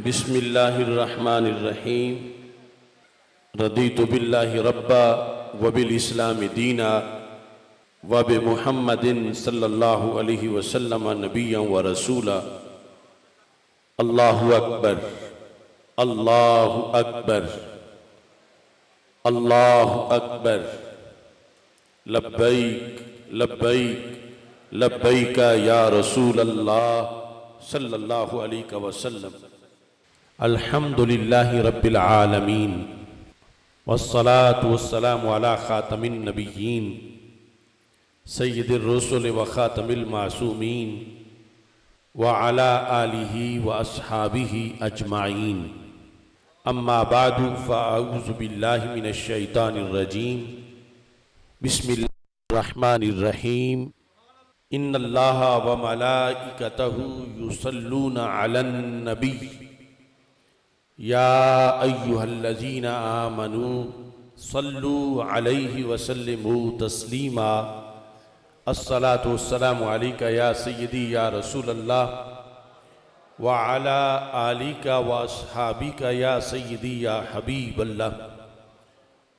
बिस्मिल्लाहिर्रहमानिर्रहीम। रदीतु बिल्लाहि रब्बा व बिल इस्लामि दीना व बि मुहम्मदिन सल्लल्लाहु अलैहि वसल्लम नबिय्यन व रसूला। अल्लाहु अकबर, अल्लाहु अकबर, अल्लाहु अकबर। लब्बैक लब्बैक लब्बैक या रसूल अल्लाह सल्लल्लाहु अलैहि वसल्लम। अल्हम्दुलिल्लाहि रब्बिल आलमीन वस्सलातु वस्सलामु अला खातमिन नबिय्यीन सय्यिदिर रुसुल व खातमिल मासूमीन व अला आलिहि व अस्हाबिहि अजमाइन। अम्मा बादु फ़अऊज़ु बिल्लाहि मिनश शैतानिर रजीम। बिस्मिल्लाहिर रहमानिर रहीम। इन्नल्लाहा व मलाइकतहु युसल्लूना अलन नबी या अय्युहल्लज़ीना आमनू सल्लू अलैहि वसल्लिमू तस्लीमा। अस्सलातु वस्सलामु अलैका या सय्यदी या रसूल अल्लाह व अला आलिका व अस्हाबिका या सय्यदी या हबीब अल्लाह।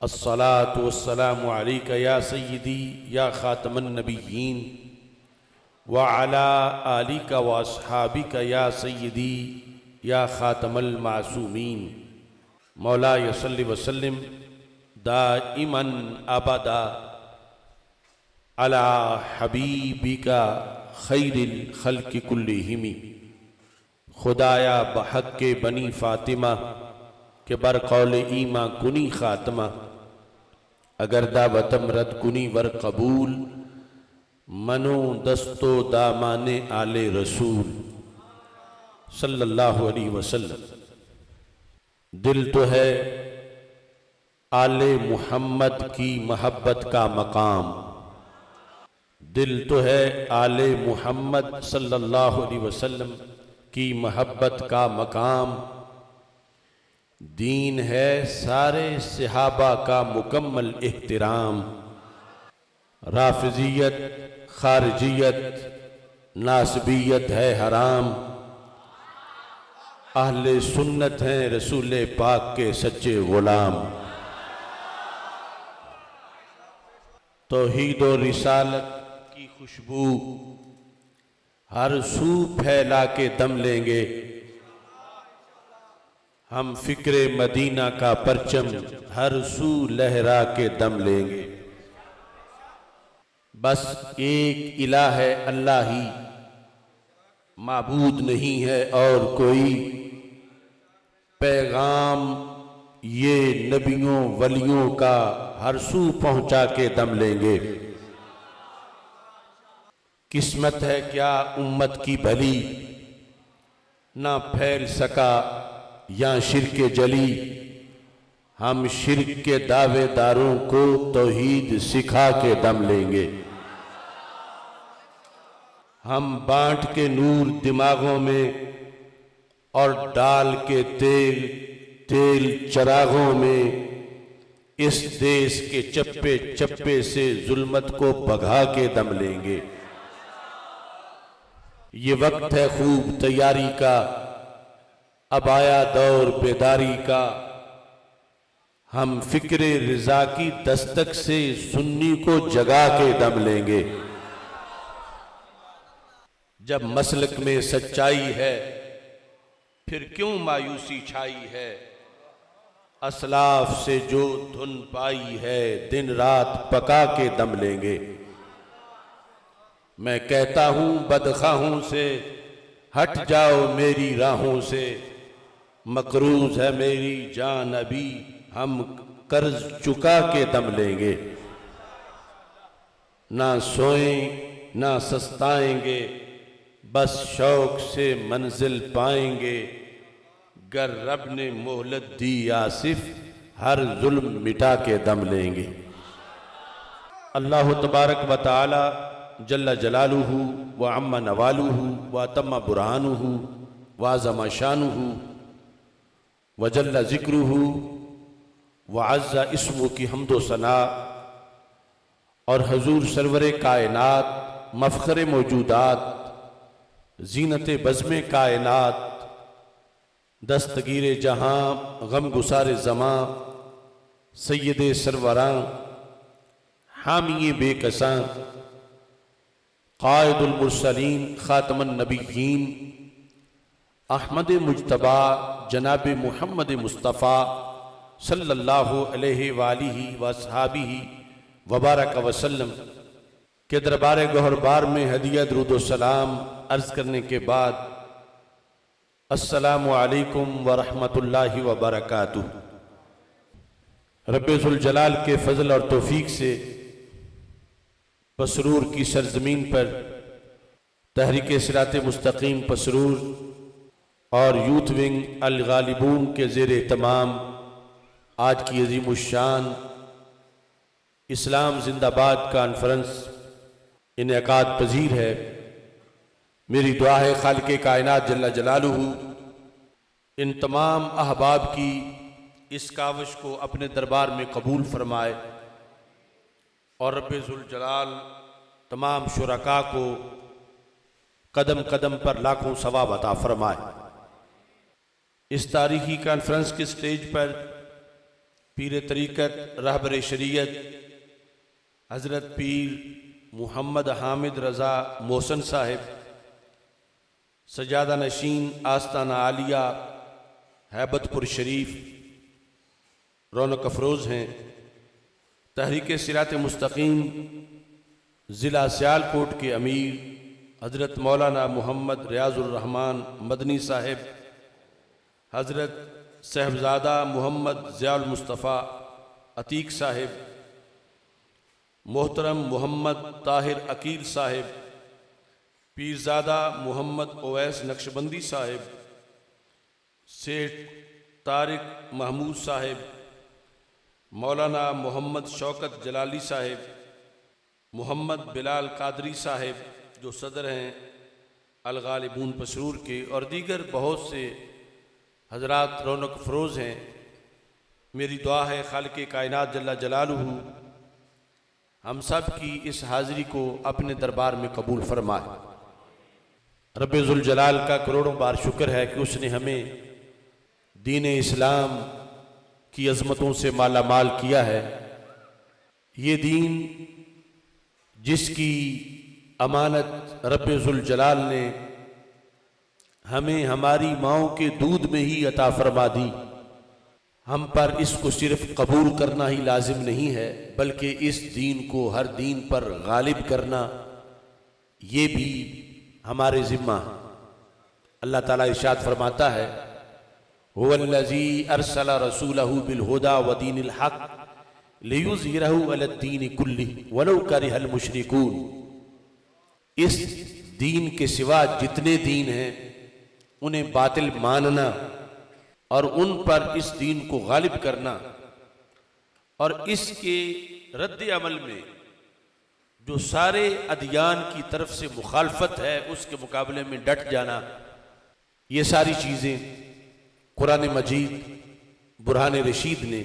अस्सलातु वस्सलामु अलैका या सय्यदी या खातमन नबिय्यीन व अला आलिका व अस्हाबिका या सय्यदी या खातमल मासूमीन। मौला सल्लि वसल्लिम दाइमन अबदा अला हबीबिका खैरिल खल्क़ि कुल्लिहिम। खुदाया बहक के बनी फातिमा के बरकौल ईमा कुनी खातमा। अगर दावतम रद कुनी वर कबूल मनो दस्तो दामाने आले रसूल सल्लल्लाहु अलैहि वसल्लम। दिल तो है आले मुहम्मद की महब्बत का मकाम। दिल तो है आले मुहम्मद सल्लल्लाहु अलैहि वसल्लम की महब्बत का मकाम। दीन है सारे सहाबा का मुकम्मल एहतराम। राफिजियत खारजियत नासबियत है हराम। अहले सुन्नत हैं रसूल पाक के सच्चे गुलाम। तौहीद और रिसालत की खुशबू हर सू फैला के दम लेंगे। हम फिक्रे मदीना का परचम हर सू लहरा के दम लेंगे। बस एक इलाह है अल्लाह ही, माबूद नहीं है और कोई। पैगाम ये नबियों वलियों का हर सू पहुंचा के दम लेंगे। किस्मत है क्या उम्मत की भली, ना फैल सका या शिर्क जली। हम शिर्क के दावेदारों को तौहीद सिखा के दम लेंगे। हम बांट के नूर दिमागों में और डाल के तेल चरागों में इस देश के चप्पे चप्पे से जुल्मत को भगा के दम लेंगे। ये वक्त है खूब तैयारी का, अब आया दौर बेदारी का। हम फिक्रे रिजा की दस्तक से सुन्नी को जगा के दम लेंगे। जब मसलक में सच्चाई है फिर क्यों मायूसी छाई है। असलाफ से जो धुन पाई है दिन रात पका के दम लेंगे। मैं कहता हूं बदखाहों से हट जाओ मेरी राहों से। मकरूज है मेरी जान अभी, हम कर्ज चुका के दम लेंगे। ना सोएं ना सस्ताएंगे, बस शौक से मंजिल पाएंगे। गर रब ने मोहलत दी आसिफ, हर जुल्म मिटा के दम लेंगे। अल्लाह तबारक व तआला जल्ला जलालुहु व अम्मा नवालुहु व तम्मा बुरहानुहु व अज़्ज़मा शानुहु व जल्ला ज़िक्रुहु व अज़्ज़ा इस्मुहु की हम्दो सना और हजूर सरवरे कायनात मफ़ख़रे मौजूदात ज़ीनत बज़्मे कायनात दस्तगीर जहां गम गुसार ज़मां सैयदे सरवरां हामिये बेकसां क़ाइदुल मुरसलीन ख़ातमुन नबिय्यीन अहमद मुज्तबा जनाब मुहम्मद मुस्तफ़ा सल्लल्लाहु अलैहि वालिहि वसहाबिहि वबारक वसल्लम के दरबार गौहरबार में हदिया दुरूद व सलाम अर्ज़ करने के बाद अस्सलामु अलैकुम व रहमतुल्लाहि व बरकातुहू। रब्बे ज़ुल जलाल के फ़ज़ल और तौफ़ीक़ से पसरूर की सरज़मीन पर तहरीक सिरात मुस्तकीम पसरूर और यूथ विंग अल गालिबून के ज़ेर तमाम आज की अज़ीमुश्शान इस्लाम जिंदाबाद कॉन्फ्रेंस इनेकाद पजीर है। मेरी दुआ है खालिक़े कायनात जल्ला जलालुहू इन तमाम अहबाब की इस काविश को अपने दरबार में कबूल फरमाए और रब्बे ज़ुल जलाल तमाम शुरका को कदम कदम पर लाखों सवाब अता फरमाए। इस तारीखी कॉन्फ्रेंस के स्टेज पर पीर तरीक़त रहबर शरीयत हज़रत पीर मुहम्मद हामिद रज़ा मोहसन साहिब सजादा नशीन आस्ताना आलिया हैबतपुर शरीफ रौनक अफरोज़ हैं। तहरीक सिरात मुस्तकीम ज़िला सियालकोट के अमीर हज़रत मौलाना मोहम्मद रियाज़ुर रहमान मदनी साहिब, हज़रत साहबजादा मोहम्मद ज़ियाउल मुस्तफ़ा अतीक साहिब, मोहतरम मोहम्मद ताहिर अकील साहिब, पीरज़ादा मोहम्मद ओवैस नक्शबंदी साहिब, सेठ तारिक महमूद साहिब, मौलाना मोहम्मद शौकत जलाली साहिब, मोहम्मद बिलाल कादरी साहिब जो सदर हैं अल गालिबून पसरूर के, और दीगर बहुत से हजरात रौनक फरोज़ हैं। मेरी दुआ है खालिक़े कायनात जल्ला जलालुहू हम सब की इस हाज़िरी को अपने दरबार में कबूल फरमाए। रब्बे ज़ुल जलाल का करोड़ों बार शुक्र है कि उसने हमें दीन इस्लाम की अज़मतों से माला माल किया है। ये दीन जिसकी अमानत रब्बे ज़ुल जलाल ने हमें हमारी माँओं के दूध में ही अता फरमा दी, हम पर इसको सिर्फ कबूल करना ही लाजिम नहीं है बल्कि इस दीन को हर दीन पर गालिब करना ये भी हमारे ज़िम्मा है। अल्लाह ताला इरशाद फरमाता है हुवल्लज़ी अरसला रसूलहू बिलहुदा व दीनिल हक़ लियुज़हिरहू अलद्दीनि कुल्लिहि वलौ करिहल मुशरिकून। इस दीन के सिवा जितने दीन हैं उन्हें बातिल मानना और उन पर इस दीन को गालिब करना और इसके रद्द अमल में जो सारे अदियान की तरफ से मुखालफत है उसके मुकाबले में डट जाना, ये सारी चीज़ें कुरान मजीद बुरहान रशीद ने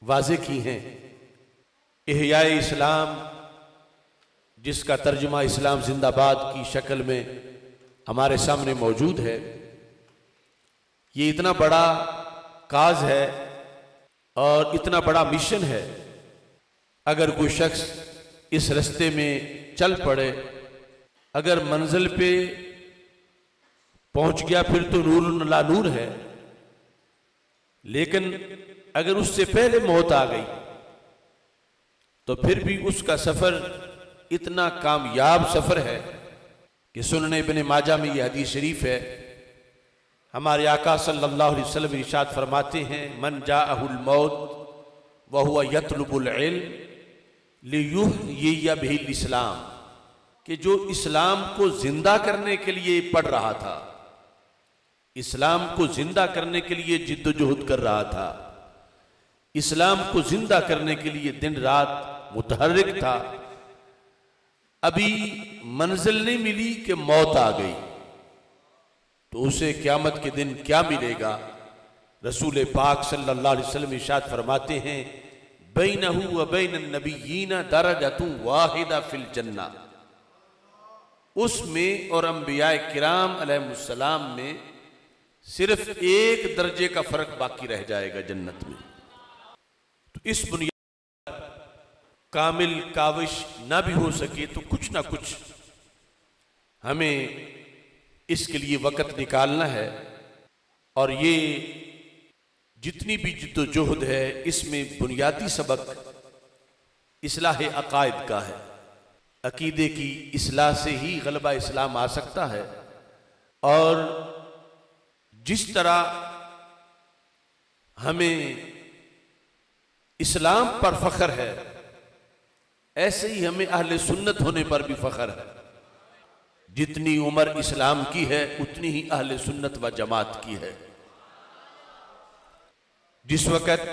वाज़े की हैं। इहयाए इस्लाम जिसका तर्जुमा इस्लाम जिंदाबाद की शक्ल में हमारे सामने मौजूद है, ये इतना बड़ा काज है और इतना बड़ा मिशन है। अगर कोई शख्स इस रास्ते में चल पड़े, अगर मंजिल पे पहुंच गया फिर तो नूर ला नूर है, लेकिन अगर उससे पहले मौत आ गई तो फिर भी उसका सफर इतना कामयाब सफर है कि सुनने इब्ने माजा में यह हदीस शरीफ है। हमारे आका सल्लल्लाहु अलैहि वसल्लम इरशाद फरमाते हैं मन जाअहुल मौत व हुवा यतलुबुल इल्म लियुहयिया बिहिल इस्लाम, कि जो इस्लाम को जिंदा करने के लिए पढ़ रहा था, इस्लाम को जिंदा करने के लिए जिद्दोजहद कर रहा था, इस्लाम को जिंदा करने के लिए दिन रात मुतहर्रिक था, अभी मंजिल नहीं मिली कि मौत आ गई, तो उसे क़यामत के दिन क्या मिलेगा। रसूल पाक सल्लल्लाहु अलैहि वसल्लम इरशाद फरमाते हैं बैनहु व बैनन नबिय्यीना दरजतुन वाहिदा फिल जन्ना, उसमें और अंबियाए किराम अलैहिमुस्सलाम में सिर्फ एक दर्जे का फर्क बाकी रह जाएगा जन्नत में। तो इस बुनियाद पर कामिल काविश ना भी हो सके तो कुछ ना कुछ हमें इसके लिए वक़्त निकालना है। और ये जितनी भी जिद्दोजहद है इसमें बुनियादी सबक इस्लाह अकायद का है। अकीदे की इस्लाह से ही गलबा इस्लाम आ सकता है। और जिस तरह हमें इस्लाम पर फख्र है ऐसे ही हमें अहले सुन्नत होने पर भी फख्र है। जितनी उम्र इस्लाम की है उतनी ही अहले सुन्नत व जमात की है। जिस वक़्त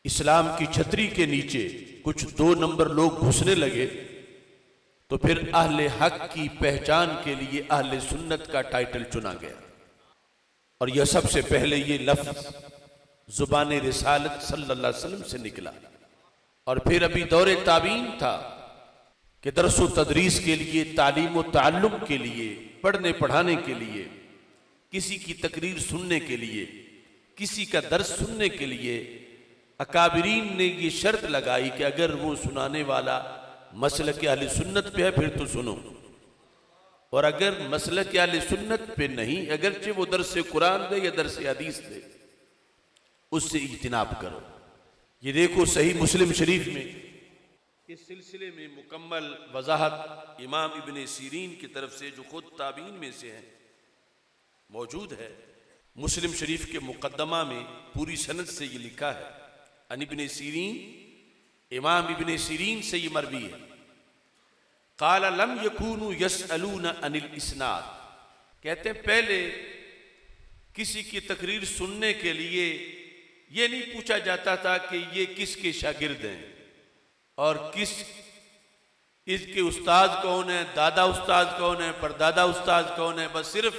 इस्लाम की छतरी के नीचे कुछ 2 नंबर लोग घुसने लगे तो फिर अहले हक की पहचान के लिए अहले सुन्नत का टाइटल चुना गया। और यह सबसे पहले ये लफ्ज़ ज़ुबान रिसालत सल्लल्लाहु अलैहि वसल्लम से निकला। और फिर अभी दौरे ताबीन था कि दरस व तदरीस के लिए, तालीम व ताल्लुम के लिए, पढ़ने पढ़ाने के लिए, किसी की तकरीर सुनने के लिए, किसी का दर्स सुनने के लिए अकाबिरीन ने ये शर्त लगाई कि अगर वो सुनाने वाला मसलक अहले सुन्नत पे है फिर तो सुनो, और अगर मसलक अहले सुन्नत पे नहीं, अगरचे वो दर्स कुरान दे या दर्स हदीस दे, उससे इज्तिनाब करो। ये देखो सही मुस्लिम शरीफ में इस सिलसिले में मुकम्मल वजाहत इमाम इब्ने सीरीन की तरफ से, जो खुद ताबीन में से हैं, मौजूद है। मुस्लिम शरीफ के मुकद्दमा में पूरी सनद से ये लिखा है, अन इब्ने सीरीन, इमाम इब्ने सीरीन से ये मरवी है, क़ाल लम यकूनु यसअलून अनिल इस्नाद, कहते हैं पहले किसी की तकरीर सुनने के लिए ये नहीं पूछा जाता था कि ये किसके शागिर्द हैं और किस इसके उस्ताद कौन है, दादा उस्ताद कौन है, परदादा उस्ताद कौन है। बस सिर्फ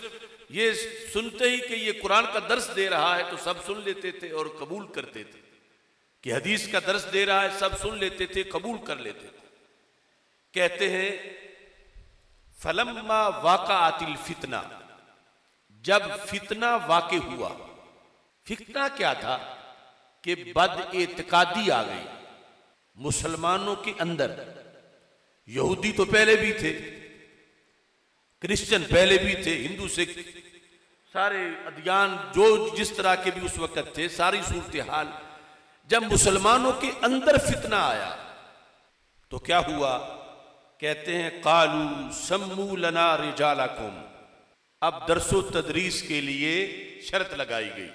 ये सुनते ही कि ये कुरान का दर्स दे रहा है तो सब सुन लेते थे और कबूल करते थे, कि हदीस का दर्स दे रहा है सब सुन लेते थे, कबूल कर लेते थे। कहते हैं फलम्मा वाक़अतिल फितना, जब फितना वाक़े हुआ, फितना क्या था कि बद-एतिकादी आ गई मुसलमानों के अंदर। यहूदी तो पहले भी थे, क्रिश्चियन पहले भी थे, हिंदू सिख सारे अदियान जो जिस तरह के भी उस वक्त थे, सारी सूरत हाल, जब मुसलमानों के अंदर फितना आया तो क्या हुआ। कहते हैं कालू सम्मू लना रिजालकुम, अब दरसो तदरीस के लिए शर्त लगाई गई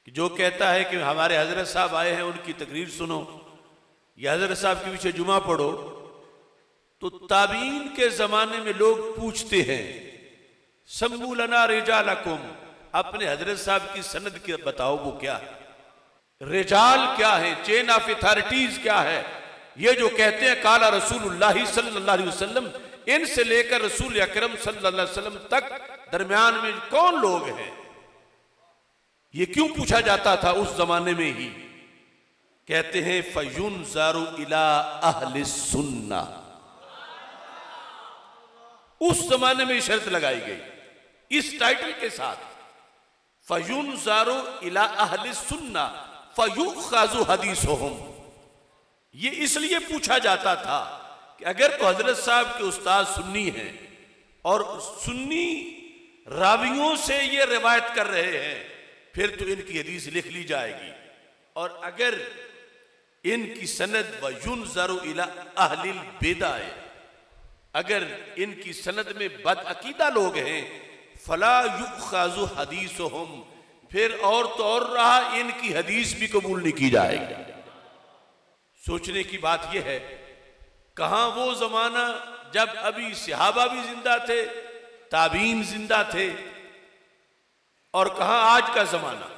कि जो कहता है कि हमारे हजरत साहब आए हैं उनकी तकरीर सुनो या हजरत साहब के पीछे जुमा पढ़ो, तो ताबीन के जमाने में लोग पूछते हैं सम्मू लना रिजालकुम, अपने हजरत साहब की सनद के बताओ वो क्या है, रिजाल क्या है, चेन ऑफ अथॉरिटीज क्या है। ये जो कहते हैं काला रसूलुल्लाह सल्लल्लाहु अलैहि वसल्लम, इनसे लेकर रसूल अकरम सल्लल्लाहु अलैहि वसल्लम तक दरमियान में कौन लोग हैं, ये क्यों पूछा जाता था उस जमाने में ही। कहते हैं फयुनज़रु इला अहले सुन्ना, उस जमाने में शर्त लगाई गई इस टाइटल के साथ, फयुनज़रु इला अहले सुन्ना फयुख़ज़ु हदीसुहुम। ये इसलिए पूछा जाता था कि अगर तो हजरत साहब के उस्ताद सुन्नी हैं और सुन्नी रावियों से ये रिवायत कर रहे हैं फिर तो इनकी हदीस लिख ली जाएगी, और अगर इनकी सनद व युनज़रु इला अहलिल बिदअ, अगर इनकी सनद में बदअकीदा लोग हैं फला युख़ज़ु हदीसुहुम, फिर और तो और रहा इनकी हदीस भी कबूल नहीं की जाएगी। सोचने की बात यह है, कहां वो जमाना जब अभी सहाबा भी जिंदा थे, ताबीन जिंदा थे, और कहां आज का जमाना।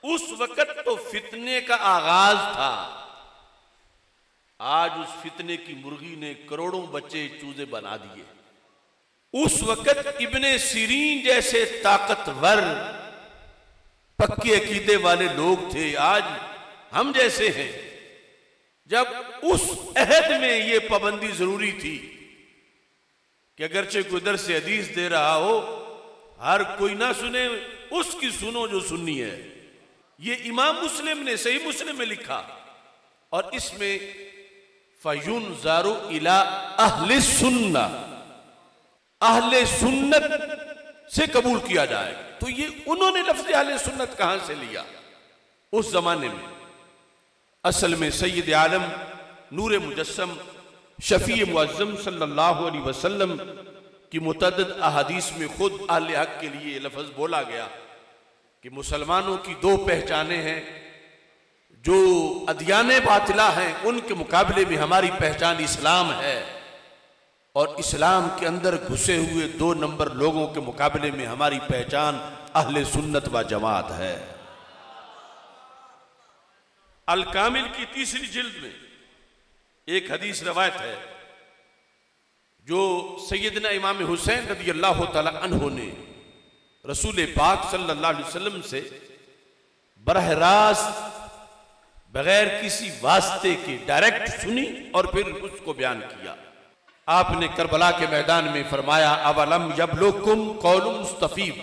उस वक्त तो फितने का आगाज था, आज उस फितने की मुर्गी ने करोड़ों बच्चे चूजे बना दिए। उस वक्त इब्ने सीरीन जैसे ताकतवर पक्के अकीदे वाले लोग थे, आज हम जैसे हैं। जब उस अहद में ये पाबंदी जरूरी थी कि अगरचे कोई दर्स हदीस दे रहा हो, हर कोई ना सुने, उसकी सुनो जो सुन्नी है। ये इमाम मुस्लिम ने सही मुस्लिम में लिखा, और इसमें फयुनज़रु इला अहले सुन्ना, अहले सुन्नत से कबूल किया जाए। तो ये उन्होंने लफ्ज़ अहले सुन्नत कहां से लिया? उस जमाने में असल में सैयद आलम नूर मुजस्सम शफी मुअज़्ज़म सल्लल्लाहु अलैहि वसल्लम की मुतअद्दिद अहादीस में खुद अहले हक के लिए लफ्ज़ बोला गया कि मुसलमानों की दो पहचानें हैं, जो अदियाने बातिला हैं उनके मुकाबले में हमारी पहचान इस्लाम है, और इस्लाम के अंदर घुसे हुए 2 नंबर लोगों के मुकाबले में हमारी पहचान अहले सुन्नत व जमात है। अल कामिल की 3री जिल्द में एक हदीस रवायत है जो सैयदना इमाम हुसैन रज़ी अल्लाह तआला अन्हु ने रसूल पाक सल्लल्लाहु अलैहि वसल्लम से बरह रास्त बगैर किसी वास्ते के डायरेक्ट सुनी और फिर उसको बयान किया। आपने करबला के मैदान में फरमाया, अवलम यबलुकुम कौलु मुस्तफीद,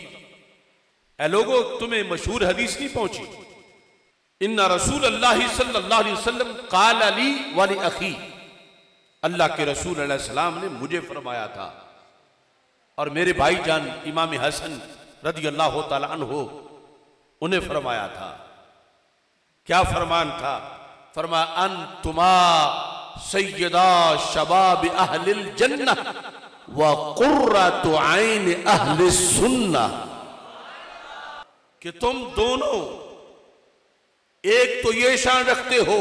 ऐ लोगो तुम्हें मशहूर हदीस नहीं पहुंची? इन्ना रसूल अल्लाह सल्लल्लाहु अलैहि वसल्लम क़ाल ली व लि अखी, अल्लाह के रसूल अलैहि सलाम ने मुझे फरमाया था और मेरे भाईजान इमाम हसन रज़ी अल्लाह तआला अन्हु उन्हें फरमाया था। क्या फरमान था? फरमा अंतुमा सय्यदा शबाब अहलिल जन्नह व कुर्रतु ऐन अहलिस सुन्नह, कि तुम दोनों एक तो ये शान रखते हो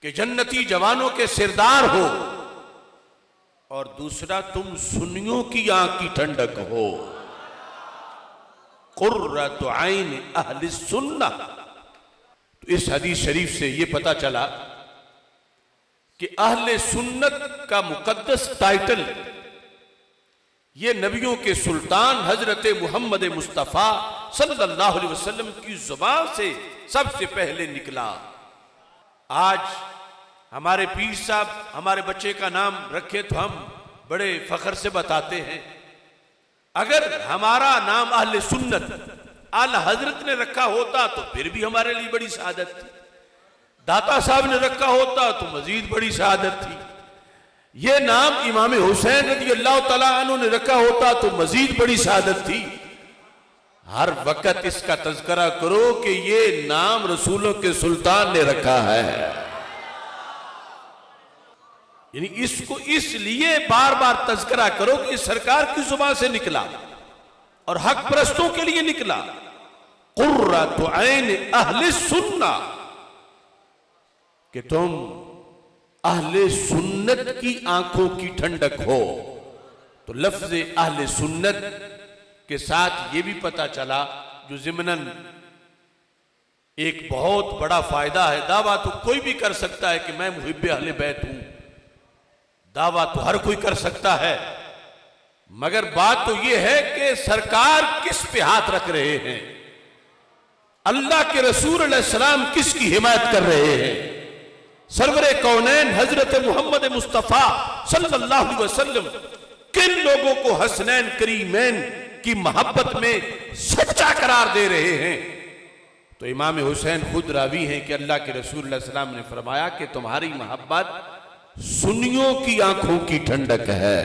कि जन्नती जवानों के सिरदार हो, और दूसरा तुम सुन्नियों की आंख की ठंडक हो। कुर्रतु ऐन अहलिस सुन्नह। तो इस हदीस शरीफ से ये पता चला कि अहले सुन्नत का मुकद्दस टाइटल ये नबियों के सुल्तान हजरत मुहम्मद मुस्तफ़ा सल्लल्लाहु अलैहि वसल्लम की जुबान से सबसे पहले निकला। आज हमारे पीर साहब हमारे बच्चे का नाम रखे तो हम बड़े फख्र से बताते हैं। अगर हमारा नाम अहले सुन्नत आला हजरत ने रखा होता तो फिर भी हमारे लिए बड़ी शहादत थी, दाता साहब ने रखा होता तो मजीद बड़ी शहादत थी, ये नाम इमाम हुसैन रज़ी अल्लाह तआला अन्हु ने रखा होता तो मजीद बड़ी शहादत थी। हर वक्त इसका तज़किरा करो कि ये नाम रसूलों के सुल्तान ने रखा है, यानी इसको इसलिए बार बार तज़किरा करो कि सरकार की जुबान से निकला और हक परस्तों के लिए निकला। कुर्रतु ऐन अहले सुन्ना, कि तुम अहले सुन्नत की आंखों की ठंडक हो। तो लफ्ज अहले सुन्नत के साथ ये भी पता चला, जो ज़िमनन एक बहुत बड़ा फायदा है। दावा तो कोई भी कर सकता है कि मैं मुहिब्बे अहले बैत हूं, दावा तो हर कोई कर सकता है, मगर बात तो यह है कि सरकार किस पे हाथ रख रहे हैं, अल्लाह के रसूल अलैहिस्सलाम किसकी हिमायत कर रहे हैं। सरवरे कौनैन हजरत मोहम्मद मुस्तफ़ा सल्लल्लाहु अलैहि वसल्लम किन लोगों को हसनैन करीमैन की मोहब्बत में सच्चा करार दे रहे हैं। तो इमाम हुसैन खुद रावी हैं कि अल्लाह के रसूल अलैहि सलाम ने फरमाया कि तुम्हारी मोहब्बत सुन्नियों की आंखों की ठंडक है।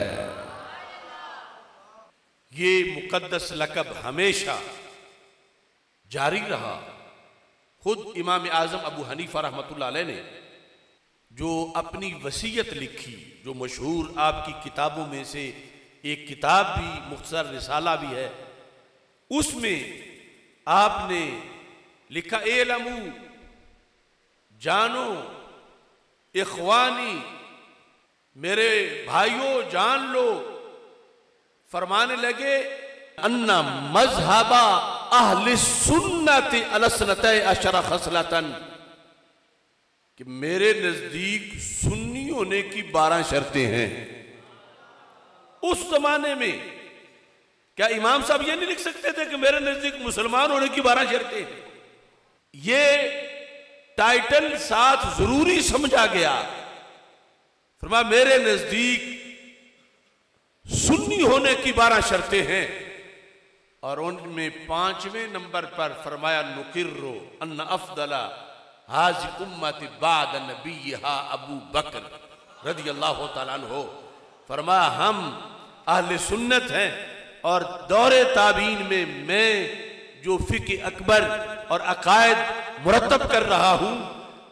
ये मुकद्दस लक़ब हमेशा जारी रहा। खुद इमाम आज़म अबू हनीफा रहमतुल्लाह अलैह ने जो अपनी वसीयत लिखी, जो मशहूर आपकी किताबों में से एक किताब भी मुख्तसर रिसाला भी है, उसमें आपने लिखा एलमू, जानो, इख्वानी, मेरे भाइयों जान लो। फरमाने लगे अन्ना मज़हबा अहले सुन्नत अलसनतै अशरा खसलतन, कि मेरे नजदीक सुन्नी होने की 12 शर्तें हैं। उस जमाने में क्या इमाम साहब ये नहीं लिख सकते थे कि मेरे नजदीक मुसलमान होने की 12 शर्तें हैं? ये टाइटल साथ जरूरी समझा गया। फरमाया मेरे नजदीक सुन्नी होने की 12 शर्तें हैं। और उनमें 5वें नंबर पर फरमाया नुकिर्रो अन्न अफदला हाज़ी उम्मती बाद नबीहा अबू बकर रज़ियल्लाहु तआला अन्हु। फरमाया हम अहले सुन्नत हैं और दौरे ताबीन में मैं जो फ़िक़्ह अकबर और अकायद मुरतब कर रहा हूँ,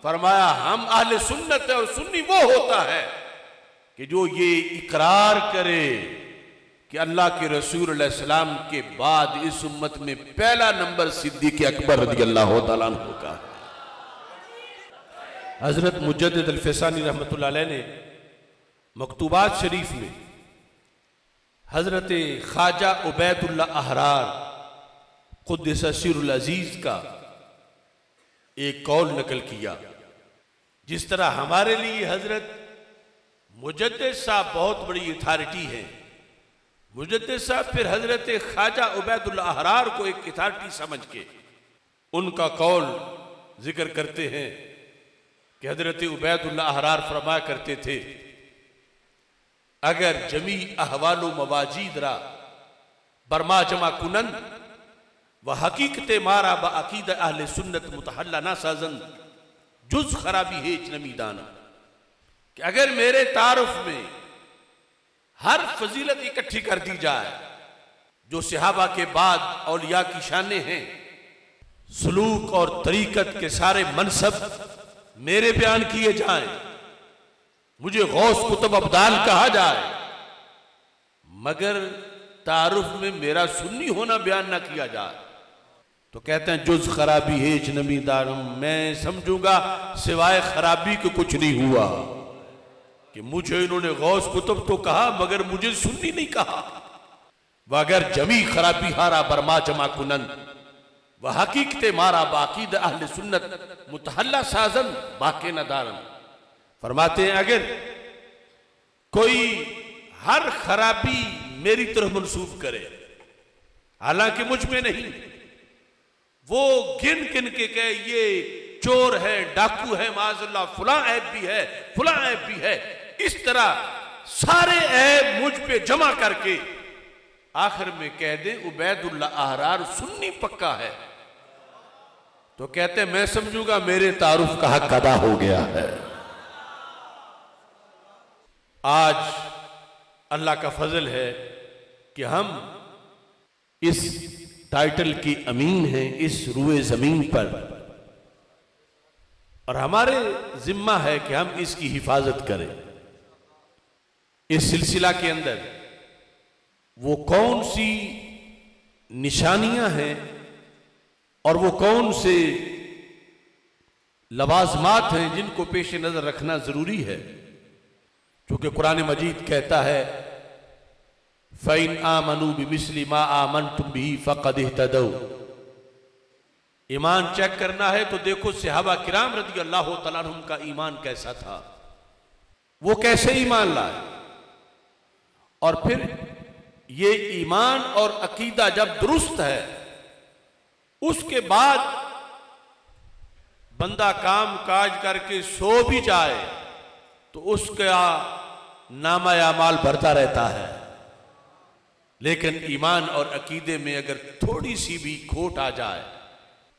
फरमाया हम अहले सुन्नत है और सुन्नी वो होता है कि जो ये इकरार करे कि अल्लाह के रसूल अलैहि सलाम के बाद इस उम्मत में पहला नंबर सिद्दीक़ अकबर रज़ियल्लाहु तआला अन्हु का। हज़रत मुजद्दिद अल-फ़सानी रहमतुल्लाह अलैह ने मकतूबात शरीफ में हज़रत ख्वाजा उबैदुल्लाह अहरार क़ुद्दस सिर्रुल अज़ीज़ का एक कौल नकल किया। जिस तरह हमारे लिए हज़रत मुजद्दिद साहब बहुत बड़ी अथॉरिटी है, मुजद्दिद साहब फिर हज़रत ख्वाजा उबैदुल्लाह अहरार को एक अथॉरिटी समझ के उनका कौल जिक्र करते हैं कि हज़रत उबैदुल्लाह अहरार फरमाया करते थे, अगर जमी अहवालो मवाजीद रा बरमा जमा कुनन व हकीकत मारा ब अकीद अहले सुन्नत मुतहल्ला ना साजन जुज खराबी हेच नमी दाना। कि अगर मेरे तारुफ में हर फजीलत इकट्ठी कर दी जाए जो सहाबा के बाद औलिया की शाने हैं, सलूक और तरीकत के सारे मनसब मेरे बयान किए जाएं, मुझे गौस कुतुब अब्दाल कहा जाए, मगर तारुफ में मेरा सुन्नी होना बयान ना किया जाए, तो कहते हैं जुज खराबी हेज नमी दारम, मैं समझूंगा सिवाय खराबी के कुछ नहीं हुआ। कि मुझे इन्होंने गौस कुतुब तो कहा मगर मुझे सुन्नी नहीं कहा। वह अगर जमी खराबी हारा बरमा जमा कुनन वह हकीकत मारा बाकीद अहले सुन्नत मुतहल्ला साजन बाके नदारन। फरमाते हैं अगर कोई हर खराबी मेरी तरफ मंसूब करे, हालांकि मुझ में नहीं, वो गिन गिन के कहे ये चोर है, डाकू है, माज़अल्लाह फुला ऐब भी है, फुला ऐब भी है, इस तरह सारे ऐब मुझ पे जमा करके आखिर में कह दे उबैदुल्लाह अहरार सुन्नी पक्का है, तो कहते हैं मैं समझूंगा मेरे तारुफ का हक अदा हो गया है। आज अल्लाह का फजल है कि हम इस टाइटल की अमीन हैं इस रुए जमीन पर, और हमारे जिम्मा है कि हम इसकी हिफाजत करें। इस सिलसिला के अंदर वो कौन सी निशानियां हैं और वो कौन से लवाजमात हैं जिनको पेश नजर रखना जरूरी है, क्योंकि कुरान मजीद कहता है फ़इन आमनू बिमिस्लि मा आमनतुम बिही फ़क़द इह्तदौ। ईमान चेक करना है तो देखो सहाबा किराम रज़ियल्लाहु तआला अन्हुम का ईमान कैसा था, वो कैसे ईमान लाए, और फिर ये ईमान और अकीदा जब दुरुस्त है उसके बाद बंदा काम काज करके सो भी जाए तो उसका नामा अमाल बढ़ता रहता है, लेकिन ईमान और अकीदे में अगर थोड़ी सी भी खोट आ जाए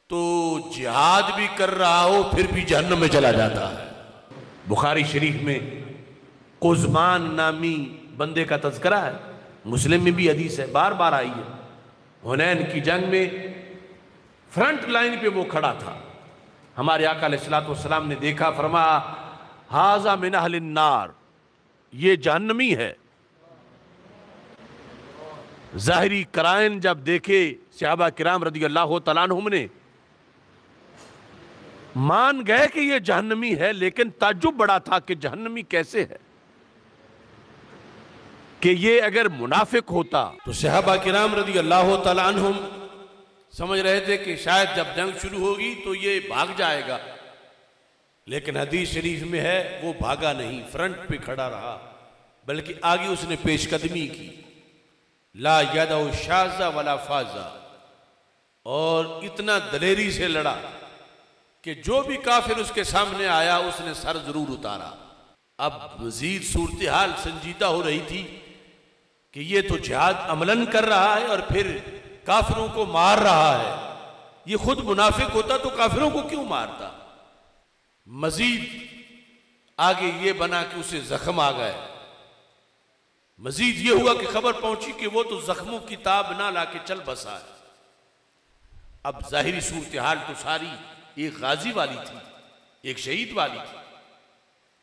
तो जिहाद भी कर रहा हो फिर भी जहन्नम में चला जाता है। बुखारी शरीफ में कुज़मान नामी बंदे का तज़किरा है, मुस्लिम में भी हदीस है, बार बार आई है। हुनैन की जंग में फ्रंट लाइन पे वो खड़ा था, हमारे आका अलैहिस्सलातु वस्सलाम ने देखा, फरमाया हाज़ा मिन अहलिन नार, ये जहन्नमी है। ज़ाहिरी कराइन जब देखे सहाबा किराम रज़ियल्लाहु तआला अन्हुम ने मान गए कि ये जहन्नमी है, लेकिन ताज्जुब बड़ा था कि जहन्नमी कैसे है, कि ये अगर मुनाफिक होता तो सहाबा किराम रज़ियल्लाहु तआला अन्हुम समझ रहे थे कि शायद जब जंग शुरू होगी तो ये भाग जाएगा, लेकिन हदीस शरीफ में है वो भागा नहीं, फ्रंट पे खड़ा रहा, बल्कि आगे उसने पेशकदमी की। ला यदउ शाज़ा वला फाज़ा, और इतना दलेरी से लड़ा कि जो भी काफिर उसके सामने आया उसने सर जरूर उतारा। अब मजीद सूरत हाल संजीदा हो रही थी कि ये तो जिहाद अमलन कर रहा है और फिर काफिरों को मार रहा है, ये खुद मुनाफिक होता तो काफिरों को क्यों मारता। मजीद आगे ये बना कि उसे जख्म आ गए। मजीद ये हुआ कि खबर पहुंची कि वो तो जख्मों की ताब ना लाके चल बसा है। अब जाहिरी सूरत हाल तो सारी एक गाजी वाली थी, एक शहीद वाली थी,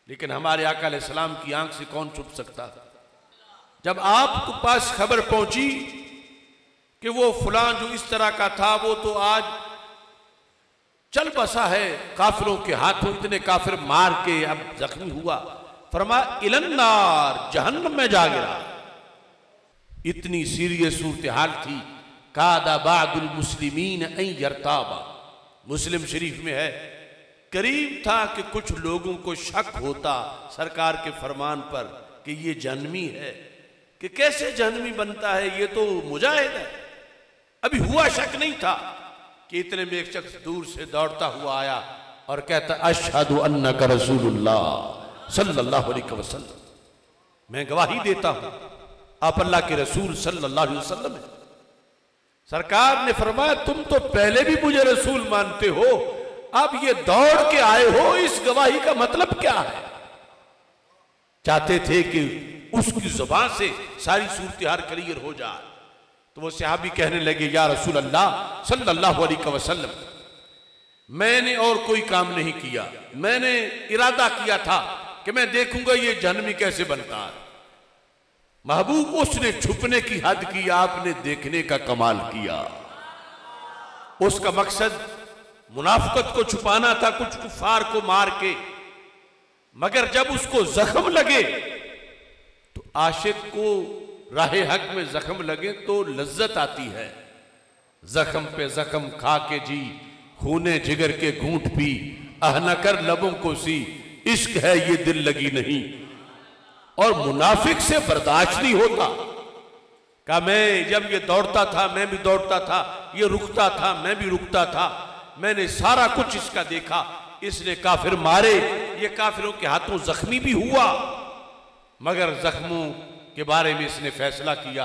लेकिन हमारे आका अलैहिस्सलाम की आंख से कौन छुप सकता। जब आपके पास खबर पहुंची कि वो फलां जो इस तरह का था वो तो आज चल बसा है काफिरों के हाथों, इतने काफिर मार के अब जख्मी हुआ, फरमाया इलन्नार, जहन्नम में जा गिरा। इतनी सीरियस सूरत हाल थी। कादा बादुल मुस्लिमीन अन यरताबा, मुस्लिम शरीफ में है, करीब था कि कुछ लोगों को शक होता सरकार के फरमान पर कि ये जहन्नमी है, कि कैसे जहन्नमी बनता है, ये तो मुजाहिद है। अभी हुआ शक नहीं था कि इतने में एक शख्स दूर से दौड़ता हुआ आया और कहता अशहदु अन्नका रसूलुल्लाह सल्लल्लाहु अलैहि वसल्लम, मैं गवाही देता हूं आप अल्लाह के रसूल सल्लल्लाहु अलैहि वसल्लम हैं। सरकार ने फरमाया तुम तो पहले भी मुझे रसूल मानते हो, अब ये दौड़ के आए हो, इस गवाही का मतलब क्या है। चाहते थे कि उसकी जुबान से सारी सूरत हाल क्लियर हो जाए। तो वो सहाबी कहने लगे या रसूल अल्लाह सल्लल्लाहु अलैहि वसल्लम, मैंने और कोई काम नहीं किया, मैंने इरादा किया था कि मैं देखूंगा ये जहन्नमी कैसे बनता है। महबूब उसने छुपने की हद की, आपने देखने का कमाल किया। उसका मकसद मुनाफिकत को छुपाना था, कुछ कुफार को मार के, मगर जब उसको जख्म लगे तो आशिक को राहे हक में जख्म लगे तो लज्जत आती है। जख्म पे जख्म खा के जी, खूने जिगर के घूंट पी, अहना कर लबों को सी, इश्क है ये दिल लगी नहीं। और मुनाफिक से बर्दाश्त नहीं होता। कहा मैं जब ये दौड़ता था मैं भी दौड़ता था, ये रुकता था मैं भी रुकता था, मैंने सारा कुछ इसका देखा, इसने काफिर मारे, ये काफिरों के हाथों जख्मी भी हुआ, मगर जख्मों के बारे में इसने फैसला किया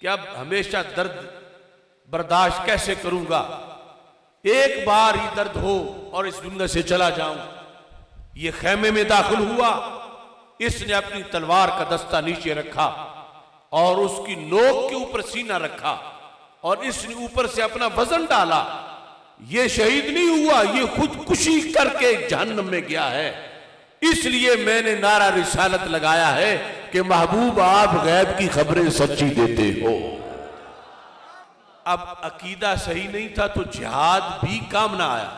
कि अब हमेशा दर्द बर्दाश्त कैसे करूंगा, एक बार ही दर्द हो और इस दुनिया से चला जाऊं। ये खेमे में दाखिल हुआ, इसने अपनी तलवार का दस्ता नीचे रखा और उसकी नोक के ऊपर सीना रखा और इसने ऊपर से अपना वजन डाला। ये शहीद नहीं हुआ, ये खुदकुशी करके जहन्नम में गया है। इसलिए मैंने नारा रिसालत लगाया है कि महबूब आप गैब की खबरें सच्ची देते हो। अब अकीदा सही नहीं था तो जिहाद भी काम ना आया,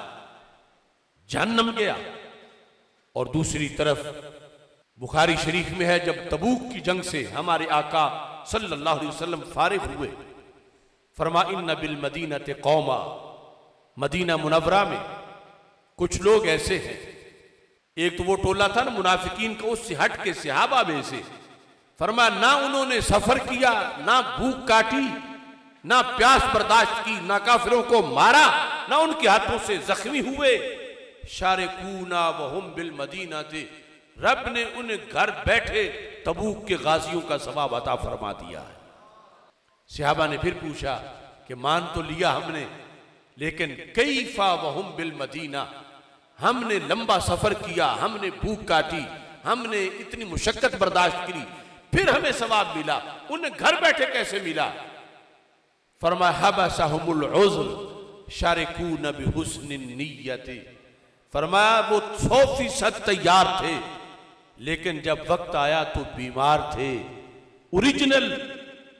जहन्नम गया। और दूसरी तरफ बुखारी शरीफ में है, जब तबूक की जंग से हमारे आका सल्लल्लाहु अलैहि वसल्लम फारिग हुए, फरमा इन्ना बिल मदीनते कौमा, मदीना मुनव्वरा में कुछ लोग ऐसे हैं, एक तो वो टोला था ना मुनाफिकीन का, उससे हट के सहाबा में से, फरमा ना उन्होंने सफर किया, ना भूख काटी, ना प्यास बर्दाश्त की, ना काफिरों को मारा, ना उनके हाथों से जख्मी हुए। शारिकूना वहुम बिल मदीना थे, रब ने उन्हें घर बैठे तबूक के गाजियों का सवाब अता फरमा दिया है। सहाबा ने फिर पूछा कि मान तो लिया हमने, लेकिन कैफा वहुम बिल मदीना, हमने लंबा सफर किया, हमने भूख काटी, हमने इतनी मुशक्कत बर्दाश्त की, फिर हमें सवाब मिला, उन्हें घर बैठे कैसे मिला। फरमाया हबसहुमुल उज़्र शारिकून बिहुस्निन निय्यति, फरमाया वो 100% तैयार थे, लेकिन जब वक्त आया तो बीमार थे। ओरिजिनल,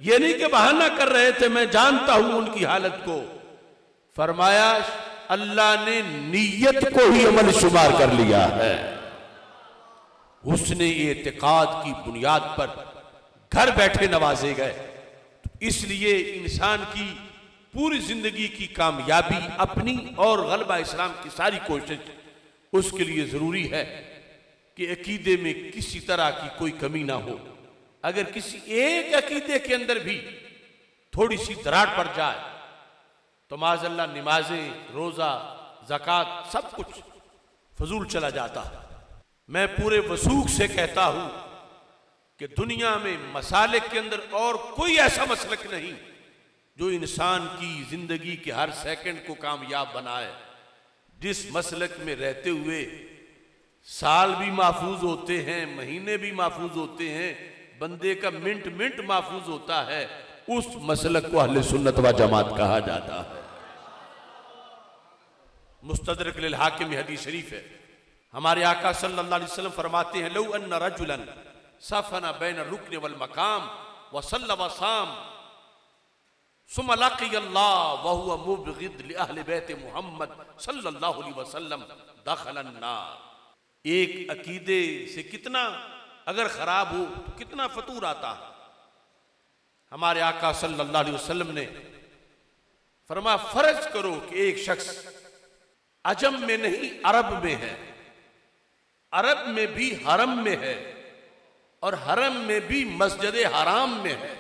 ये नहीं कि बहाना कर रहे थे, मैं जानता हूं उनकी हालत को। फरमाया अल्लाह ने नीयत को ही अमल शुमार कर लिया है। उसने एतिकाद की बुनियाद पर घर बैठे नवाजे गए। तो इसलिए इंसान की पूरी जिंदगी की कामयाबी अपनी और गलबा इस्लाम की सारी कोशिश, उसके लिए जरूरी है कि अकीदे में किसी तरह की कोई कमी ना हो। अगर किसी एक अकीदे के अंदर भी थोड़ी सी दरार पड़ जाए तो माज़अल्लाह नमाजें, रोजा, ज़कात सब कुछ फजूल चला जाता है। मैं पूरे वसूख से कहता हूं कि दुनिया में मसालिक के अंदर और कोई ऐसा मसलक नहीं जो इंसान की जिंदगी के हर सेकंड को कामयाब बनाए, जिस मसलक में रहते हुए साल भी महफूज होते हैं, महीने भी महफूज होते हैं, बंदे का मिनट मिनट महफूज होता है, उस मसलक को अहले सुन्नत व जमात कहा जाता है। मुस्तदरक लिल हाकिम में हदीस शरीफ है, हमारे आका सल्लल्लाहु अलैहि वसल्लम फरमाते हैं, लौ अन्ना रजुलन सफना बैन रुकन वल मकाम व सल्ला व साम सुम्मा लक़िय अल्लाह व हुवा मुबग़िद लि अहले बैत मुहम्मद सल्लल्लाहु अलैहि वसल्लम दखल अन्नार। एक अकीदे से कितना अगर खराब हो तो कितना फतूर आता है। हमारे आका सल्लल्लाहु अलैहि वसल्लम ने फरमाया, फर्ज करो कि एक शख्स अजम में नहीं अरब में है, अरब में भी हरम में है, और हरम में भी मस्जिद हराम में है,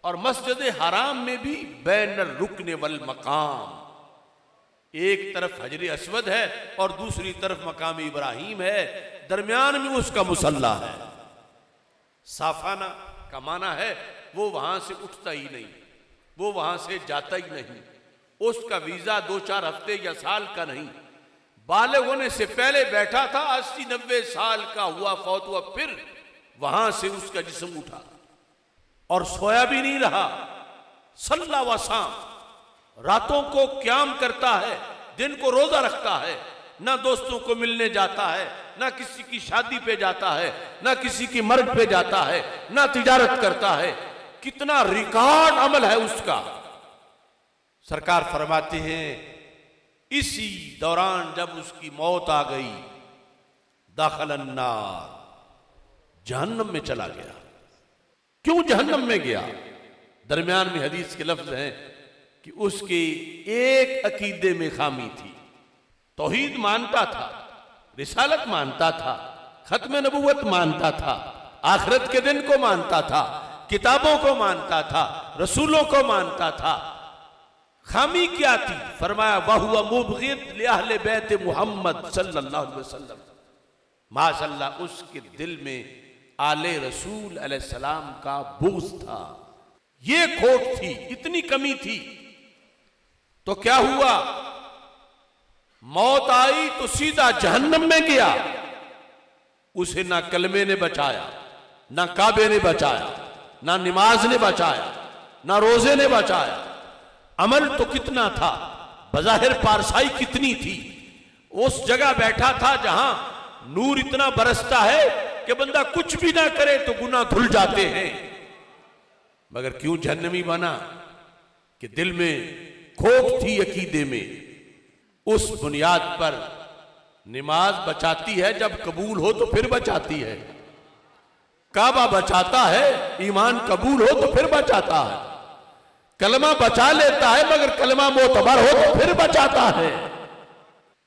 और मस्जिद हराम में भी बैन रुकने वल मकाम। एक तरफ हजर अस्वद है और दूसरी तरफ मकाम इब्राहिम है, दरमियान में उसका मुसल्ला है। साफाना का माना है वो वहां से उठता ही नहीं, वो वहां से जाता ही नहीं, उसका वीजा 2-4 हफ्ते या साल का नहीं, बालिग होने से पहले बैठा था, 80-90 साल का हुआ, फौत हुआ, फिर वहां से उसका जिस्म उठा और सोया भी नहीं रहा। सल्ला व साम, रातों को क्याम करता है, दिन को रोजा रखता है, ना दोस्तों को मिलने जाता है, ना किसी की शादी पे जाता है, ना किसी की मर्ग पे जाता है, ना तिजारत करता है। कितना रिकॉर्ड अमल है उसका। सरकार फरमाते हैं, इसी दौरान जब उसकी मौत आ गई, दाखिल अन्नार, जहन्नम में चला गया। क्यों जहन्नम में गया? दरमियान में हदीस के लफ्ज हैं कि उसके एक अकीदे में खामी थी। तौहीद मानता था, रिसालत मानता था, खत्म नबुवत मानता था, आखिरत के दिन को मानता था, किताबों को मानता था, रसूलों को मानता था। खामी क्या थी? फरमाया, वहुवा मुबग़िद लि अहले बैत मुहम्मद सल्लल्लाहु अलैहि वसल्लम। माशअल्लाह, उसके दिल में आले रसूल अलैहिस्सलाम का बुग़्ज़ था। ये खोट थी, इतनी कमी थी। तो क्या हुआ? मौत आई तो सीधा जहन्नम में गया। उसे ना कलमे ने बचाया, ना काबे ने बचाया, ना नमाज ने बचाया, ना रोजे ने बचाया। अमल तो कितना था, बज़ाहिर पारसाई कितनी थी। उस जगह बैठा था जहां नूर इतना बरसता है कि बंदा कुछ भी ना करे तो गुनाह धुल जाते हैं। मगर क्यों जहन्नमी बना? कि दिल में खोट थी अकीदे में। उस बुनियाद पर नमाज बचाती है, जब कबूल हो तो फिर बचाती है। काबा बचाता है, ईमान कबूल हो तो फिर बचाता है। कलमा बचा लेता है, मगर कलमा मोतबर हो तो फिर बचाता है।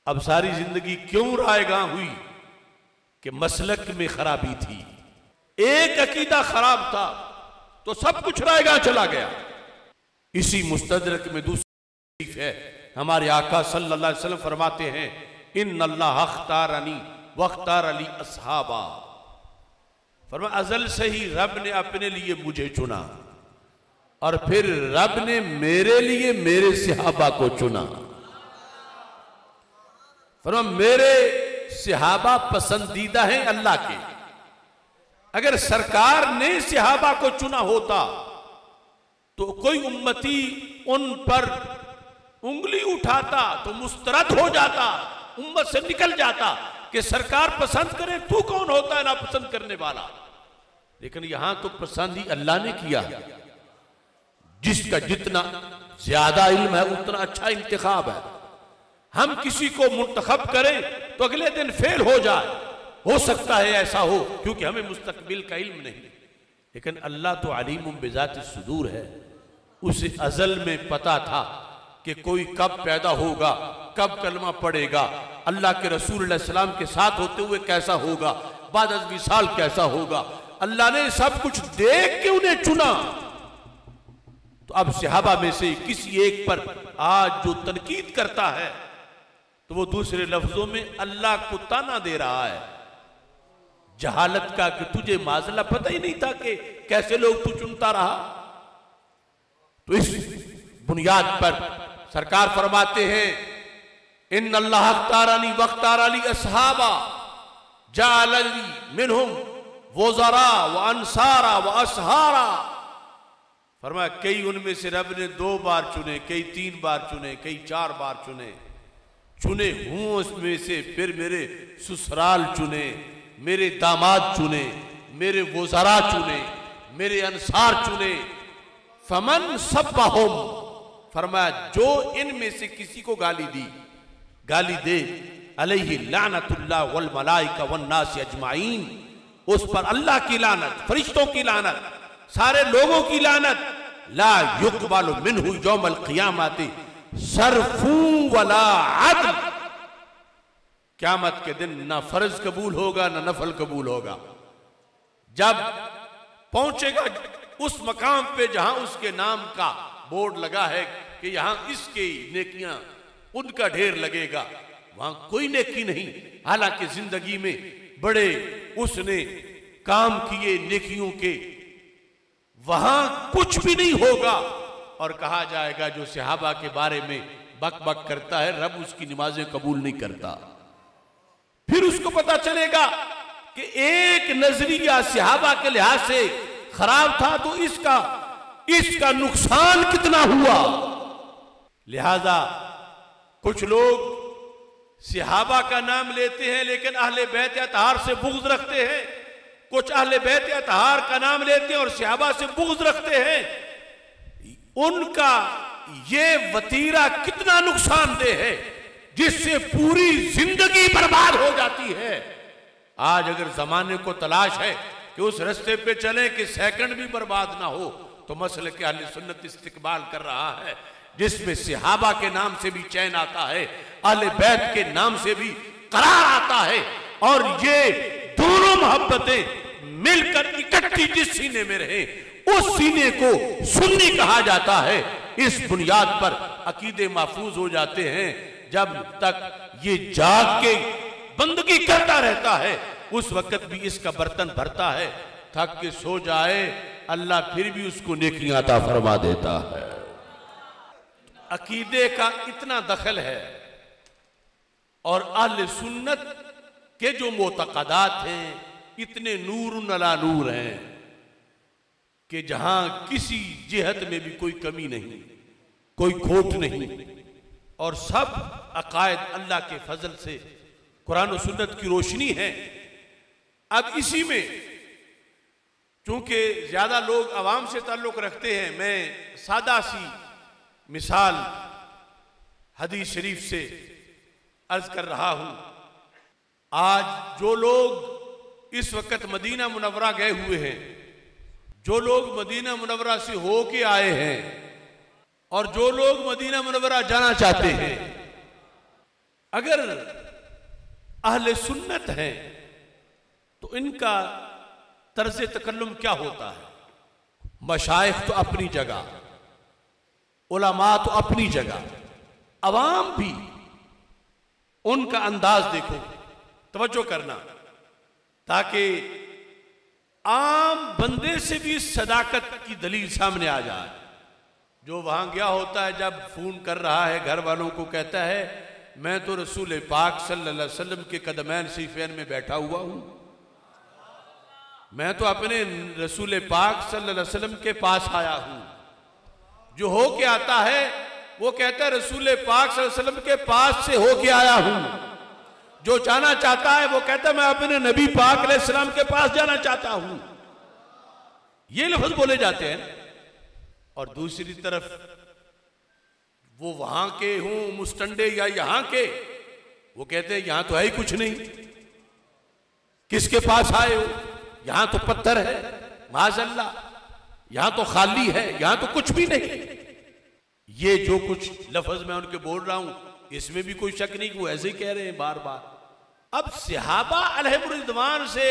अब सारी जिंदगी क्यों रायगां हुई? कि मसलक में खराबी थी। एक अकीदा खराब था तो सब कुछ रायगां चला गया। इसी मुस्तदरक में दूसरी है, हमारे आका सल्लल्लाहु अलैहि वसल्लम फरमाते हैं, इन्नल्लाह अख्तारनी वख्तार अली अस्हाबा। फरमाया, अज़ल से ही रब ने अपने लिए मुझे चुना और फिर रब ने मेरे लिए मेरे सहाबा को चुना। फरमाया, मेरे सहाबा पसंदीदा हैं अल्लाह के। अगर सरकार ने सहाबा को चुना होता तो कोई उम्मती उन पर उंगली उठाता तो मुस्तरद हो जाता, उम्मत से निकल जाता कि सरकार पसंद करे, तू कौन होता है ना पसंद करने वाला। लेकिन यहां तो पसंद ही अल्लाह ने किया। जिसका जितना ज्यादा इल्म है उतना अच्छा इंतखाब है। हम किसी को मुंतखब करें तो अगले दिन फेल हो जाए, हो सकता है ऐसा हो, क्योंकि हमें मुस्तकबिल का इल्म नहीं। लेकिन अल्लाह तो अलीमुम बिज़ाति सुदूर है। उसे अजल में पता था कि कोई कब पैदा होगा, कब कलमा पड़ेगा, अल्लाह के रसूल सल्लल्लाहु के साथ होते हुए कैसा होगा, बाद अज़ विसाल कैसा होगा। अल्लाह ने सब कुछ देख के उन्हें चुना। तो अब सहाबा में से किसी एक पर आज जो तनकीद करता है तो वो दूसरे लफ्जों में अल्लाह को ताना दे रहा है जहालत का, कि तुझे माज़ला पता ही नहीं था कि कैसे लोग तू चुनता रहा। तो इस बुनियाद पर सरकार फरमाते हैं, इन अल्लाह अख्तारानी वख्ताराली असहाबा जाअलनी मिनहुम वज़रा व अंसारा व असहारा। फरमाया कई उनमें से रब ने 2 बार चुने, कई 3 बार चुने, कई 4 बार चुने। चुने हूं उसमें से फिर मेरे ससुराल चुने, मेरे दामाद चुने, मेरे वज़रा चुने, मेरे अंसार चुने। फमन सब्बहुम, फरमाया जो इनमें से किसी को गाली दे अलैहि लानतुल्लाह वल मलाइका वन नास अजमाइन, उस पर अल्लाह की लानत, फरिश्तों की लानत, सारे लोगों की लानत। ला युक़बलु मिन्हु यौमल क़ियामति सरफू वला अदल, क़यामत के दिन ना फर्ज कबूल होगा ना नफल कबूल होगा। जब पहुंचेगा उस मकाम पे जहां उसके नाम का बोर्ड लगा है कि यहां इसके नेकियां, उनका ढेर लगेगा, वहां कोई नेकी नहीं। हालांकि जिंदगी में बड़े उसने काम किए नेकियों के, वहां कुछ भी नहीं होगा। और कहा जाएगा जो सहाबा के बारे में बक बक करता है, रब उसकी नमाजें कबूल नहीं करता। फिर उसको पता चलेगा कि एक नजरिया सहाबा के लिहाज से खराब था तो इसका नुकसान कितना हुआ। लिहाजा कुछ लोग सहाबा का नाम लेते हैं लेकिन अहले बैत अतहार से बुग़्ज़ रखते हैं, कुछ अहले बैत अतहार का नाम लेते हैं और सहाबा से बुग़्ज़ रखते हैं। उनका ये वतीरा कितना नुकसानदेह है जिससे पूरी जिंदगी बर्बाद हो जाती है। आज अगर जमाने को तलाश है कि उस रास्ते पे चले कि सेकंड भी बर्बाद ना हो, तो मसले के अहले सुन्नत इस्तिकबाल कर रहा है जिसमें सहाबा के नाम से भी चैन आता है, अहले बैत के नाम से भी करार आता है। और ये दोनों मोहब्बतें मिलकर इकट्ठी जिस सीने में रहे उस सीने को सुन्नी कहा जाता है। इस बुनियाद पर अकीदे महफूज हो जाते हैं। जब तक ये जाग के बंदगी करता रहता है उस वक्त भी इसका बर्तन भरता है, थक के सो जाए अल्लाह फिर भी उसको नेकियां अता फरमा देता है। अकीदे का इतना दखल है और अहले सुन्नत के जो मोतक़दात हैं इतने नूर अला नूर हैं कि जहां किसी जिहत में भी कोई कमी नहीं, कोई खोट नहीं, और सब अकायद अल्लाह के फजल से कुरान और सुन्नत की रोशनी है। अब इसी में चूंकि ज्यादा लोग अवाम से ताल्लुक रखते हैं, मैं सादा सी मिसाल हदीस शरीफ से अर्ज कर रहा हूं। आज जो लोग इस वक्त मदीना मुनव्वरा गए हुए हैं, जो लोग मदीना मुनव्वरा से होके आए हैं और जो लोग मदीना मुनव्वरा जाना चाहते हैं, अगर अहले सुन्नत हैं तो इनका तर्ज तकल्लुम क्या होता है। मशाइख तो अपनी जगह, उलमा तो अपनी जगह, अवाम भी उनका अंदाज देखो, तवज्जो करना, ताकि आम बंदे से भी सदाकत की दलील सामने आ जाए। जो वहां गया होता है, जब फोन कर रहा है घर वालों को, कहता है मैं तो रसूल पाक सल्लल्लाहु अलैहि वसल्लम के कदमैन शरीफैन में बैठा हुआ हूं, मैं तो अपने रसूल पाक सल्लल्लाहु अलैहि वसल्लम के पास आया हूं। जो हो के आता है वो कहता है रसूल पाक सल्लल्लाहु अलैहि वसल्लम के पास से हो के आया हूं। जो जाना चाहता है वो कहता है मैं अपने नबी पाक अलैहिस्सलाम के पास जाना चाहता हूं। ये लफ्ज बोले जाते हैं। और दूसरी तरफ वो वहां के हों मुस्टंडे या यहां के, वो कहते हैं यहां तो है ही कुछ नहीं, किसके पास आए हो, यहां तो पत्थर है, माज़अल्लाह, यहां तो खाली है, यहां तो कुछ भी नहीं। ये जो कुछ लफ्ज मैं उनके बोल रहा हूं इसमें भी कोई शक नहीं कि वो ऐसे ही कह रहे हैं बार बार। अब सहाबा अलैहिर्रिज़वान से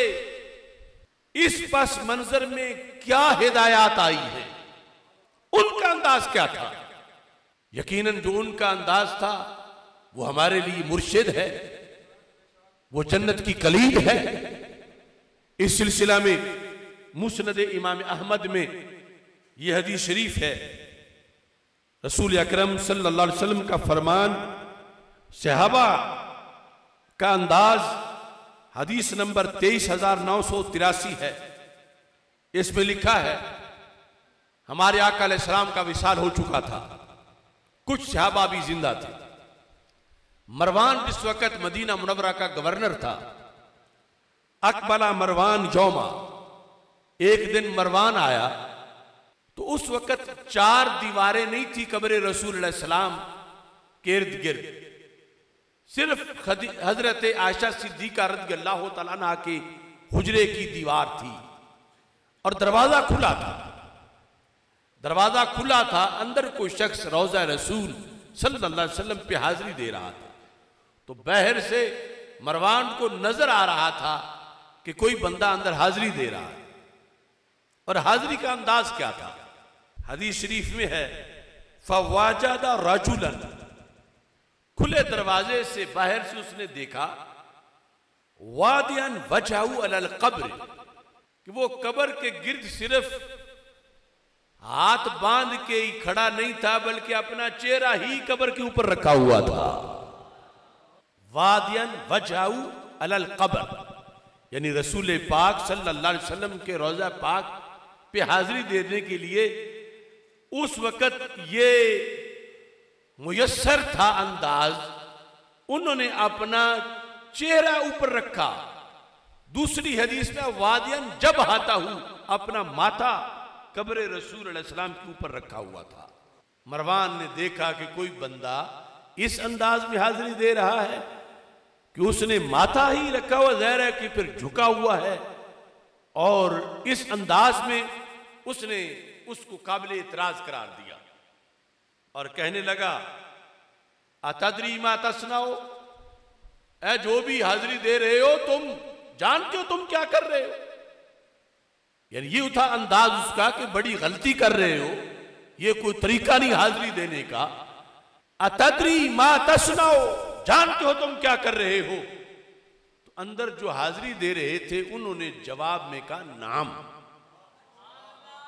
इस पस मंजर में क्या हिदायत आई है, उनका अंदाज क्या था। यकीनन जो उनका अंदाज था वो हमारे लिए मुर्शिद है, वो जन्नत की कलीद है। इस सिलसिला में मुस्नद इमाम अहमद में यह हदीस शरीफ है, रसूल अकरम सल्लल्लाहु अलैहि वसल्लम का फरमान, सहाबा का अंदाज हदीस नंबर 23,983 है। इसमें लिखा है हमारे आका अलैहिस्सलाम का विसाल हो चुका था, कुछ सहाबा भी जिंदा थे। मरवान जिस वक्त मदीना मुनव्वरा का गवर्नर था, अकबला मरवान यौमा, एक दिन मरवान आया तो उस वक्त 4 दीवारें नहीं थी कब्र रसूल अलैहि सलाम के इर्द गिर्द, सिर्फ हजरत आयशा सिद्दीका रज़ियल्लाहु तआला अन्हा के हुजरे की दीवार थी और दरवाजा खुला था। दरवाजा खुला था, अंदर कोई शख्स रोज़ा रसूल सल्लल्लाहु अलैहि वसल्लम पे हाजिरी दे रहा था। तो बाहर से मरवान को नजर आ रहा था कि कोई बंदा अंदर हाजिरी दे रहा है। और हाजिरी का अंदाज क्या था? हदीस शरीफ में है, फवाजदा रजुलन, खुले दरवाजे से बाहर से उसने देखा, वादियन वजहू अलल कब्र, कि वो कब्र के गिर्द सिर्फ हाथ बांध के ही खड़ा नहीं था, बल्कि अपना चेहरा ही कब्र के ऊपर रखा हुआ था। वादियन वजहू अलल कब्र, यानी रसूल पाक सल्लल्लाहु अलैहि वसल्लम के रोजा पाक पे हाजिरी देने के लिए उस वक्त ये मुयस्सर था अंदाज, उन्होंने अपना चेहरा ऊपर रखा। दूसरी हदीस में वादियन जब आता हूं, अपना माथा कब्र रसूल अलैहि सलाम के ऊपर रखा हुआ था। मरवान ने देखा कि कोई बंदा इस अंदाज में हाजिरी दे रहा है कि उसने माथा ही रखा हुआ, ज़ाहिर है कि फिर झुका हुआ है, और इस अंदाज में उसने उसको काबिल इतराज करार दिया और कहने लगा, अतदरी मा तस्नाओ, ऐ जो भी हाजिरी दे रहे हो तुम जानते हो तुम क्या कर रहे हो? यानी ये था अंदाज उसका कि बड़ी गलती कर रहे हो, ये कोई तरीका नहीं हाजिरी देने का। अतदरी मा तस्नाओ, जानते हो तुम क्या कर रहे हो? तो अंदर जो हाजिरी दे रहे थे उन्होंने जवाब में कहा, नाम,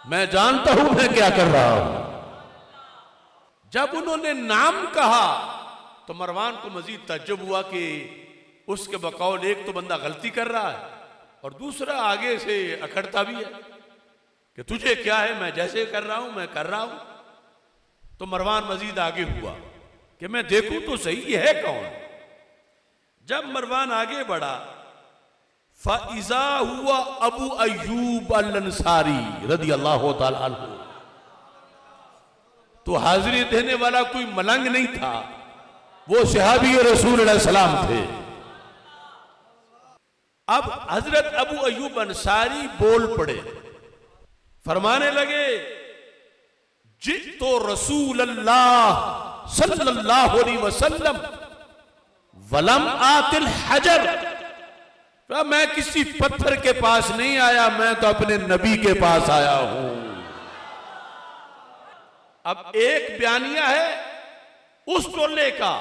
मैं जानता हूं मैं क्या कर रहा हूं। जब उन्होंने नाम कहा तो मरवान को मजीद तज्जुब हुआ कि उसके बकौल एक तो बंदा गलती कर रहा है और दूसरा आगे से अखड़ता भी है कि तुझे क्या है, मैं जैसे कर रहा हूं मैं कर रहा हूं। तो मरवान मजीद आगे हुआ कि मैं देखूं तो सही ये है कौन। जब मरवान आगे बढ़ा, फ़इज़ा हुआ अबू अय्यूब अल-अंसारी रज़ियल्लाहु तआला अन्हु, तो हाजिरी देने वाला कोई मलंग नहीं था, वो सहाबी रसूल अलैहि सलाम थे। अब हजरत अबू अय्यूब अंसारी बोल पड़े, फरमाने लगे, जितो रसूल अल्लाह सल्लल्लाहु अलैहि वसल्लम वलम आतिल हजर, मैं किसी पत्थर के पास नहीं आया, मैं तो अपने नबी के पास आया हूं। अब एक बयानिया है उस टोले का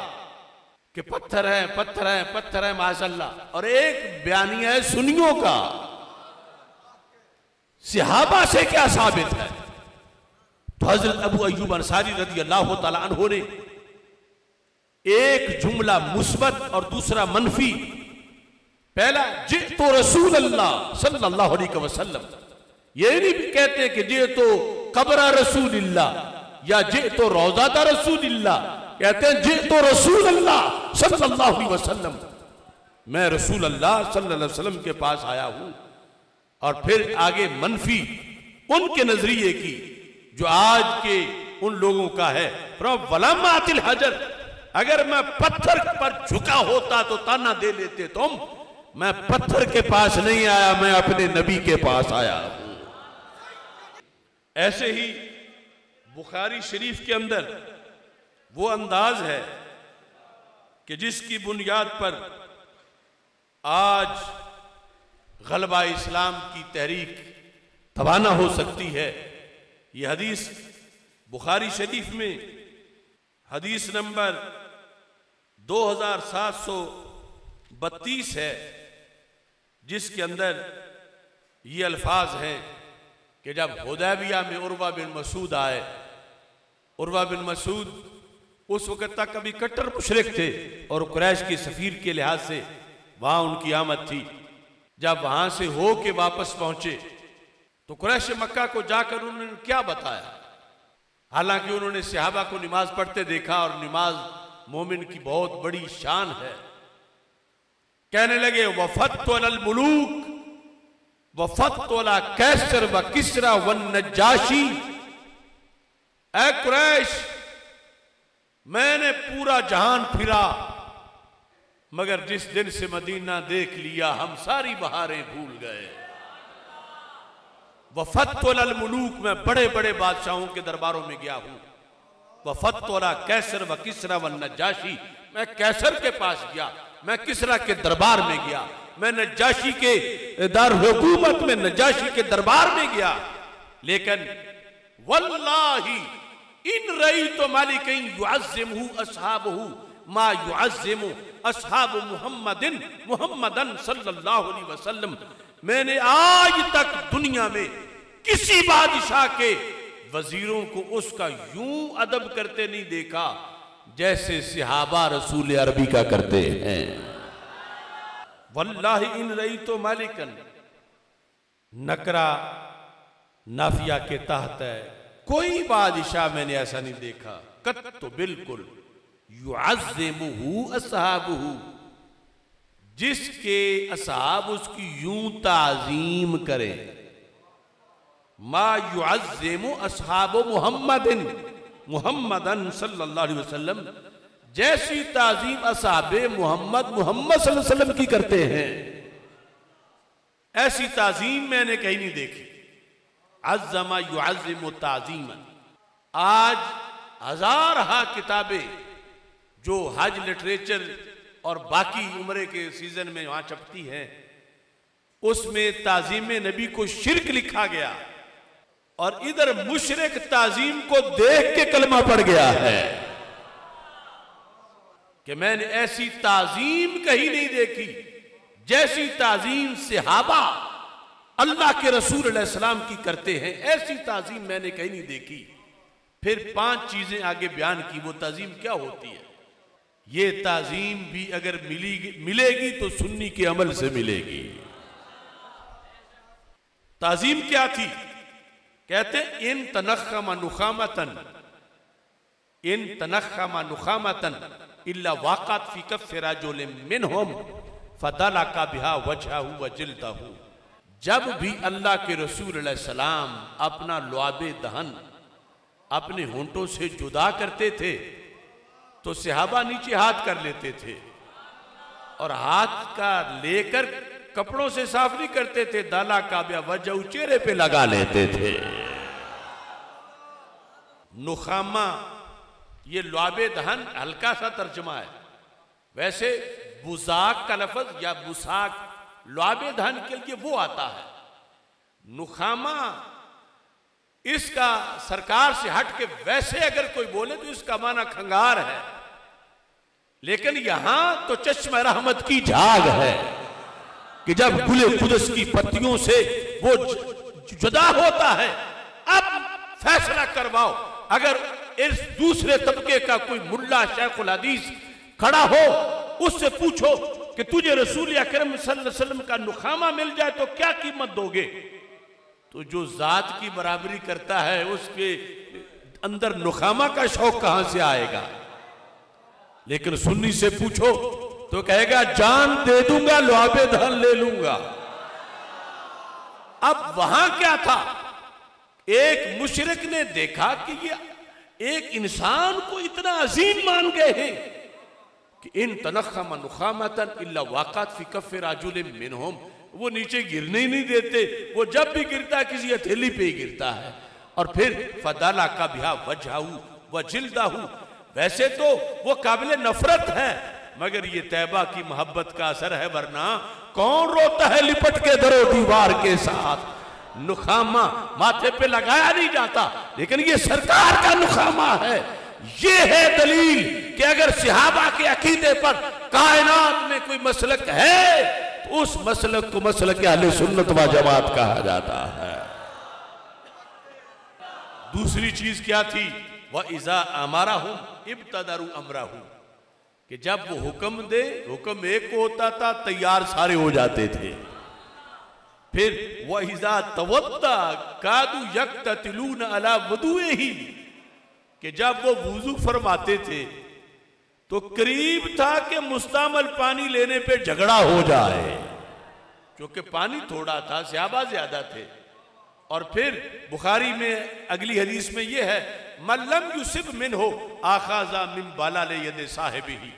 कि पत्थर है पत्थर है पत्थर है माशाअल्लाह, और एक बयानिया है सुन्नियों का। सहाबा से क्या साबित है? तो हजरत अबू अय्यूब अंसारी रज़ियल्लाहु तआला अन्हु ने एक जुमला मुस्बत और दूसरा मनफी, पहला जितो रसूल अल्लाह सल्लल्लाहु अलैहि वसल्लम, ये नहीं कहते कि जितो कब्र रसूलिल्लाह या जितो रौज़ाता रसूलिल्लाह, कहते हैं जितो रसूल अल्लाह सल्लल्लाहु अलैहि वसल्लम, मैं रसूल अल्लाह सल्लल्लाहु अलैहि वसल्लम के पास आया हूं। और फिर आगे मनफी उनके नजरिए की जो आज के उन लोगों का है, वलम आतिल हजर, अगर मैं पत्थर पर झुका होता तो ताना दे लेते तुम, मैं पत्थर के पास नहीं आया, मैं अपने नबी के पास आया हूं। ऐसे ही बुखारी शरीफ के अंदर वो अंदाज है कि जिसकी बुनियाद पर आज गलबा इस्लाम की तहरीक तवाना हो सकती है। यह हदीस बुखारी शरीफ में हदीस नंबर 2732 है, जिसके अंदर ये अल्फाज हैं कि जब हुदैबिया में उर्वा बिन मसूद आए उर्वा बिन मसूद उस वक्त तक कभी कट्टर मुशरिक थे और कुरैश के सफीर के लिहाज से वहां उनकी आमद थी। जब वहां से हो के वापस पहुंचे तो कुरैश मक्का को जाकर उन्होंने क्या बताया। हालांकि उन्होंने सहाबा को नमाज पढ़ते देखा और नमाज मोमिन की बहुत बड़ी शान है। कहने लगे वफ़त्तुल मुलूक वफ़त्तुल कैसर व किसरा व नज्जाशी, ऐ कुरैश मैंने पूरा जहान फिरा मगर जिस दिन से मदीना देख लिया हम सारी बहारें भूल गए। वफ़त्तुल मुलूक, मैं बड़े बड़े बादशाहों के दरबारों में गया हूं। वफ़त्तुल कैसर व किसरा व नज्जाशी, मैं कैसर के पास गया, मैं किसरा के दरबार में गया, मैं नज्जाशी के दारुल हुकूमत में नज्जाशी के दरबार में गया। लेकिन वल्लाही इन रही तो मालिक युअज़्ज़िमुहु अस्हाबुहु मा युअज़्ज़िमु अस्हाबु मुहम्मदन सल्लल्लाहु अलैहि वसल्लम, मैंने आज तक दुनिया में किसी बादशाह के वजीरों को उसका यूं अदब करते नहीं देखा जैसे सहाबा रसूल अरबी का करते हैं। वल्लाहि इन रही तो मालिकन, नकरा नाफिया के तहत है, कोई बादशाह मैंने ऐसा नहीं देखा। कत तो बिल्कुल युअज़्ज़िमुहु अस्हाबुहु, जिसके असहाब उसकी यूं ताजीम करें। मा युअज़्ज़िमु अस्हाबु मुहम्मदन सल्लल्लाहु अलैहि वसल्लम, जैसी ताजीम असहाबे मोहम्मद सल्लल्लाहु अलैहि वसल्लम की करते हैं, ऐसी ताजीम मैंने कहीं नहीं देखी। अज़्ज़मा युअज़्ज़िमु ताज़ीमन, आज हजारहा किताबें जो हज लिटरेचर और बाकी उम्रे के सीजन में वहां छपती हैं, उसमें ताजीम नबी को शिरक लिखा गया और इधर मुशरिक ताजीम को देख के कलमा पड़ गया है कि मैंने ऐसी ताजीम कहीं नहीं देखी जैसी ताजीम सहाबा अल्लाह के रसूल अलैहि सलाम की करते हैं, ऐसी ताजीम मैंने कहीं नहीं देखी। फिर 5 चीजें आगे बयान की, वो ताजीम क्या होती है। ये ताजीम भी अगर मिलेगी तो सुन्नी के अमल से मिलेगी। ताजीम क्या थी? कहते इन तनख्खमा नुखामतन इल्ला वाक़अत फी कफ़्फ़ि रजुलिन मिनहुम फदलका बिहा वजहहु व जिल्दहु। जब भी अल्लाह के रसूल अलैहि सलाम अपना लुआबे दहन अपने होंठों से जुदा करते थे तो सहाबा नीचे हाथ कर लेते थे और हाथ का लेकर कपड़ों से साफ नहीं करते थे, दाला काबिया वजह चेहरे पे लगा लेते थे। नुखामा ये लुआबे दहन हल्का सा तर्जुमा है, वैसे बुसाक का लफ्ज या बुसाक लुआबे दहन के लिए वो आता है। नुखामा इसका सरकार से हट के वैसे अगर कोई बोले तो इसका माना खंगार है, लेकिन यहां तो चश्मा रहमत की झाग है कि जब गुले कुदस की पत्तियों से वो जुदा होता है। अब फैसला करवाओ, अगर इस दूसरे तबके का कोई मुल्ला शेखुल हदीस खड़ा हो, उससे पूछो कि तुझे रसूल अकरम सल्लल्लाहु अलैहि वसल्लम का नुखामा मिल जाए तो क्या कीमत दोगे? तो जो जात की बराबरी करता है उसके अंदर नुखामा का शौक कहां से आएगा? लेकिन सुन्नी से पूछो तो कहेगा जान दे दूंगा, लुआबे दहन ले लूंगा। अब वहां क्या था? एक मुशरिक ने देखा कि ये एक इंसान को इतना अजीम मान गए हैं कि इन तनख्खमा नुखामतन इल्ला वाक़अत फी कफ़्फ़ि रजुलिन मिनहुम, वो नीचे गिरने ही नहीं देते, वो जब भी गिरता है किसी हथेली पे ही गिरता है। और फिर फदलका बिहा वजहहु व जिल्दहु, वैसे तो वो काबिल नफरत है मगर ये तैबा की मोहब्बत का असर है, वरना कौन रोता है लिपट के दरो दीवार के साथ। नुखामा माथे पे लगाया नहीं जाता, लेकिन ये सरकार का नुखामा है। ये है दलील कि अगर सहाबा के अकीदे पर कायनात में कोई मसलक है तो उस मसलक को मसलक अहले सुन्नत व जमात कहा जाता है। दूसरी चीज क्या थी? व इज़ा अमरहुम इब्तदरू अमरहू, कि जब वो हुक्म दे, हुक्म एक को होता था, तैयार सारे हो जाते थे। फिर व इज़ा तवद्दा कादू यक्ततिलून अला वुदूइही, कि जब वो वुजू फरमाते थे तो करीब था कि मुस्तमल पानी लेने पे झगड़ा हो जाए, क्योंकि पानी थोड़ा था, सहाबा ज्यादा थे। और फिर बुखारी में अगली हदीस में यह है, मल्लम युसिब मिन हो आखाजा मिन बाला ले यदे साहिबिही।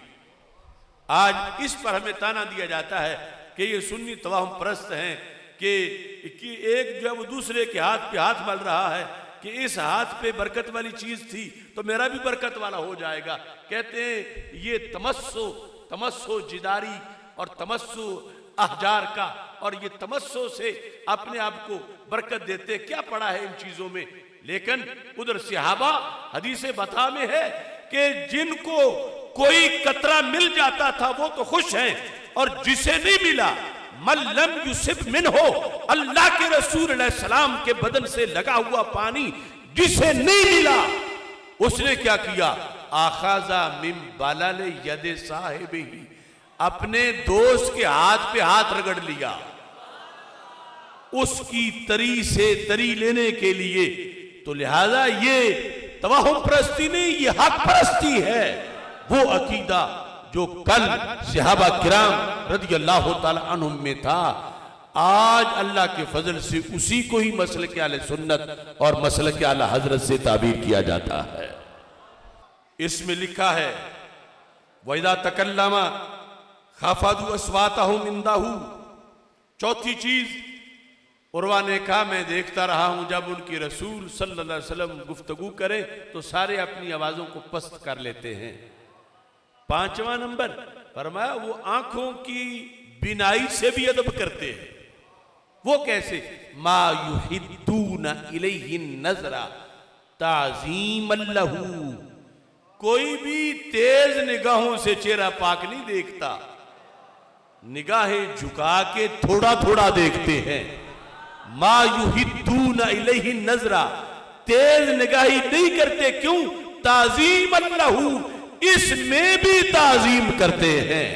आज इस पर हमें ताना दिया जाता है कि ये सुन्नी तवाहम परस्त हैं कि एक जो है वो दूसरे के हाथ पे हाथ मल रहा है कि इस हाथ पे बरकत वाली चीज थी तो मेरा भी बरकत वाला हो जाएगा। कहते हैं ये तमस्सो जिदारी और तमस्सो अहजार का, और ये तमस्सो से अपने आप को बरकत देते, क्या पड़ा है इन चीजों में। लेकिन उधर सहाबा हदीसे बता में है कि जिनको कोई कतरा मिल जाता था वो तो खुश हैं, और जिसे नहीं मिला मल्लम युसिब मिन हो, अल्लाह के रसूल अलैहि सलाम के बदन से लगा हुआ पानी जिसे नहीं मिला उसने क्या किया, आखाजा मिन बालाले यदे साहिबिही, अपने दोस्त के हाथ पे हाथ रगड़ लिया उसकी तरी से तरी लेने के लिए। तो लिहाजा ये तवाहुम परस्ती नहीं, ये हक परस्ती है, वो अकीदा जो कल सहाबा किराम रदियल्लाहु ताला अन्हुम में था, आज अल्लाह के फजल से उसी को ही मसलक आले सुन्नत और मसलक आला हजरत से ताबीर किया जाता है। इसमें लिखा है वइदा तकल्लमा खाफादू अस्वातहुम इंदाहू। चौथी चीज उर्वा ने कहा, मैं देखता रहा हूं जब उनकी रसूल सल्लल्लाहु अलैहि वसल्लम गुफ्तगू करे तो सारे अपनी आवाजों को पस्त कर लेते हैं। पांचवा नंबर फरमाया वो आंखों की बिनाई से भी अदब करते हैं। वो कैसे, मा युहिद्दूना इलैहि नजरा ताज़ीमन लहू, कोई भी तेज निगाहों से चेहरा पाक नहीं देखता, निगाहें झुका के थोड़ा थोड़ा देखते हैं। मा युहिद्दूना इलैहि नजरा, तेज निगाही नहीं करते, क्यों, ताज़ीमन लहू, इसमें भी ताजीम करते हैं।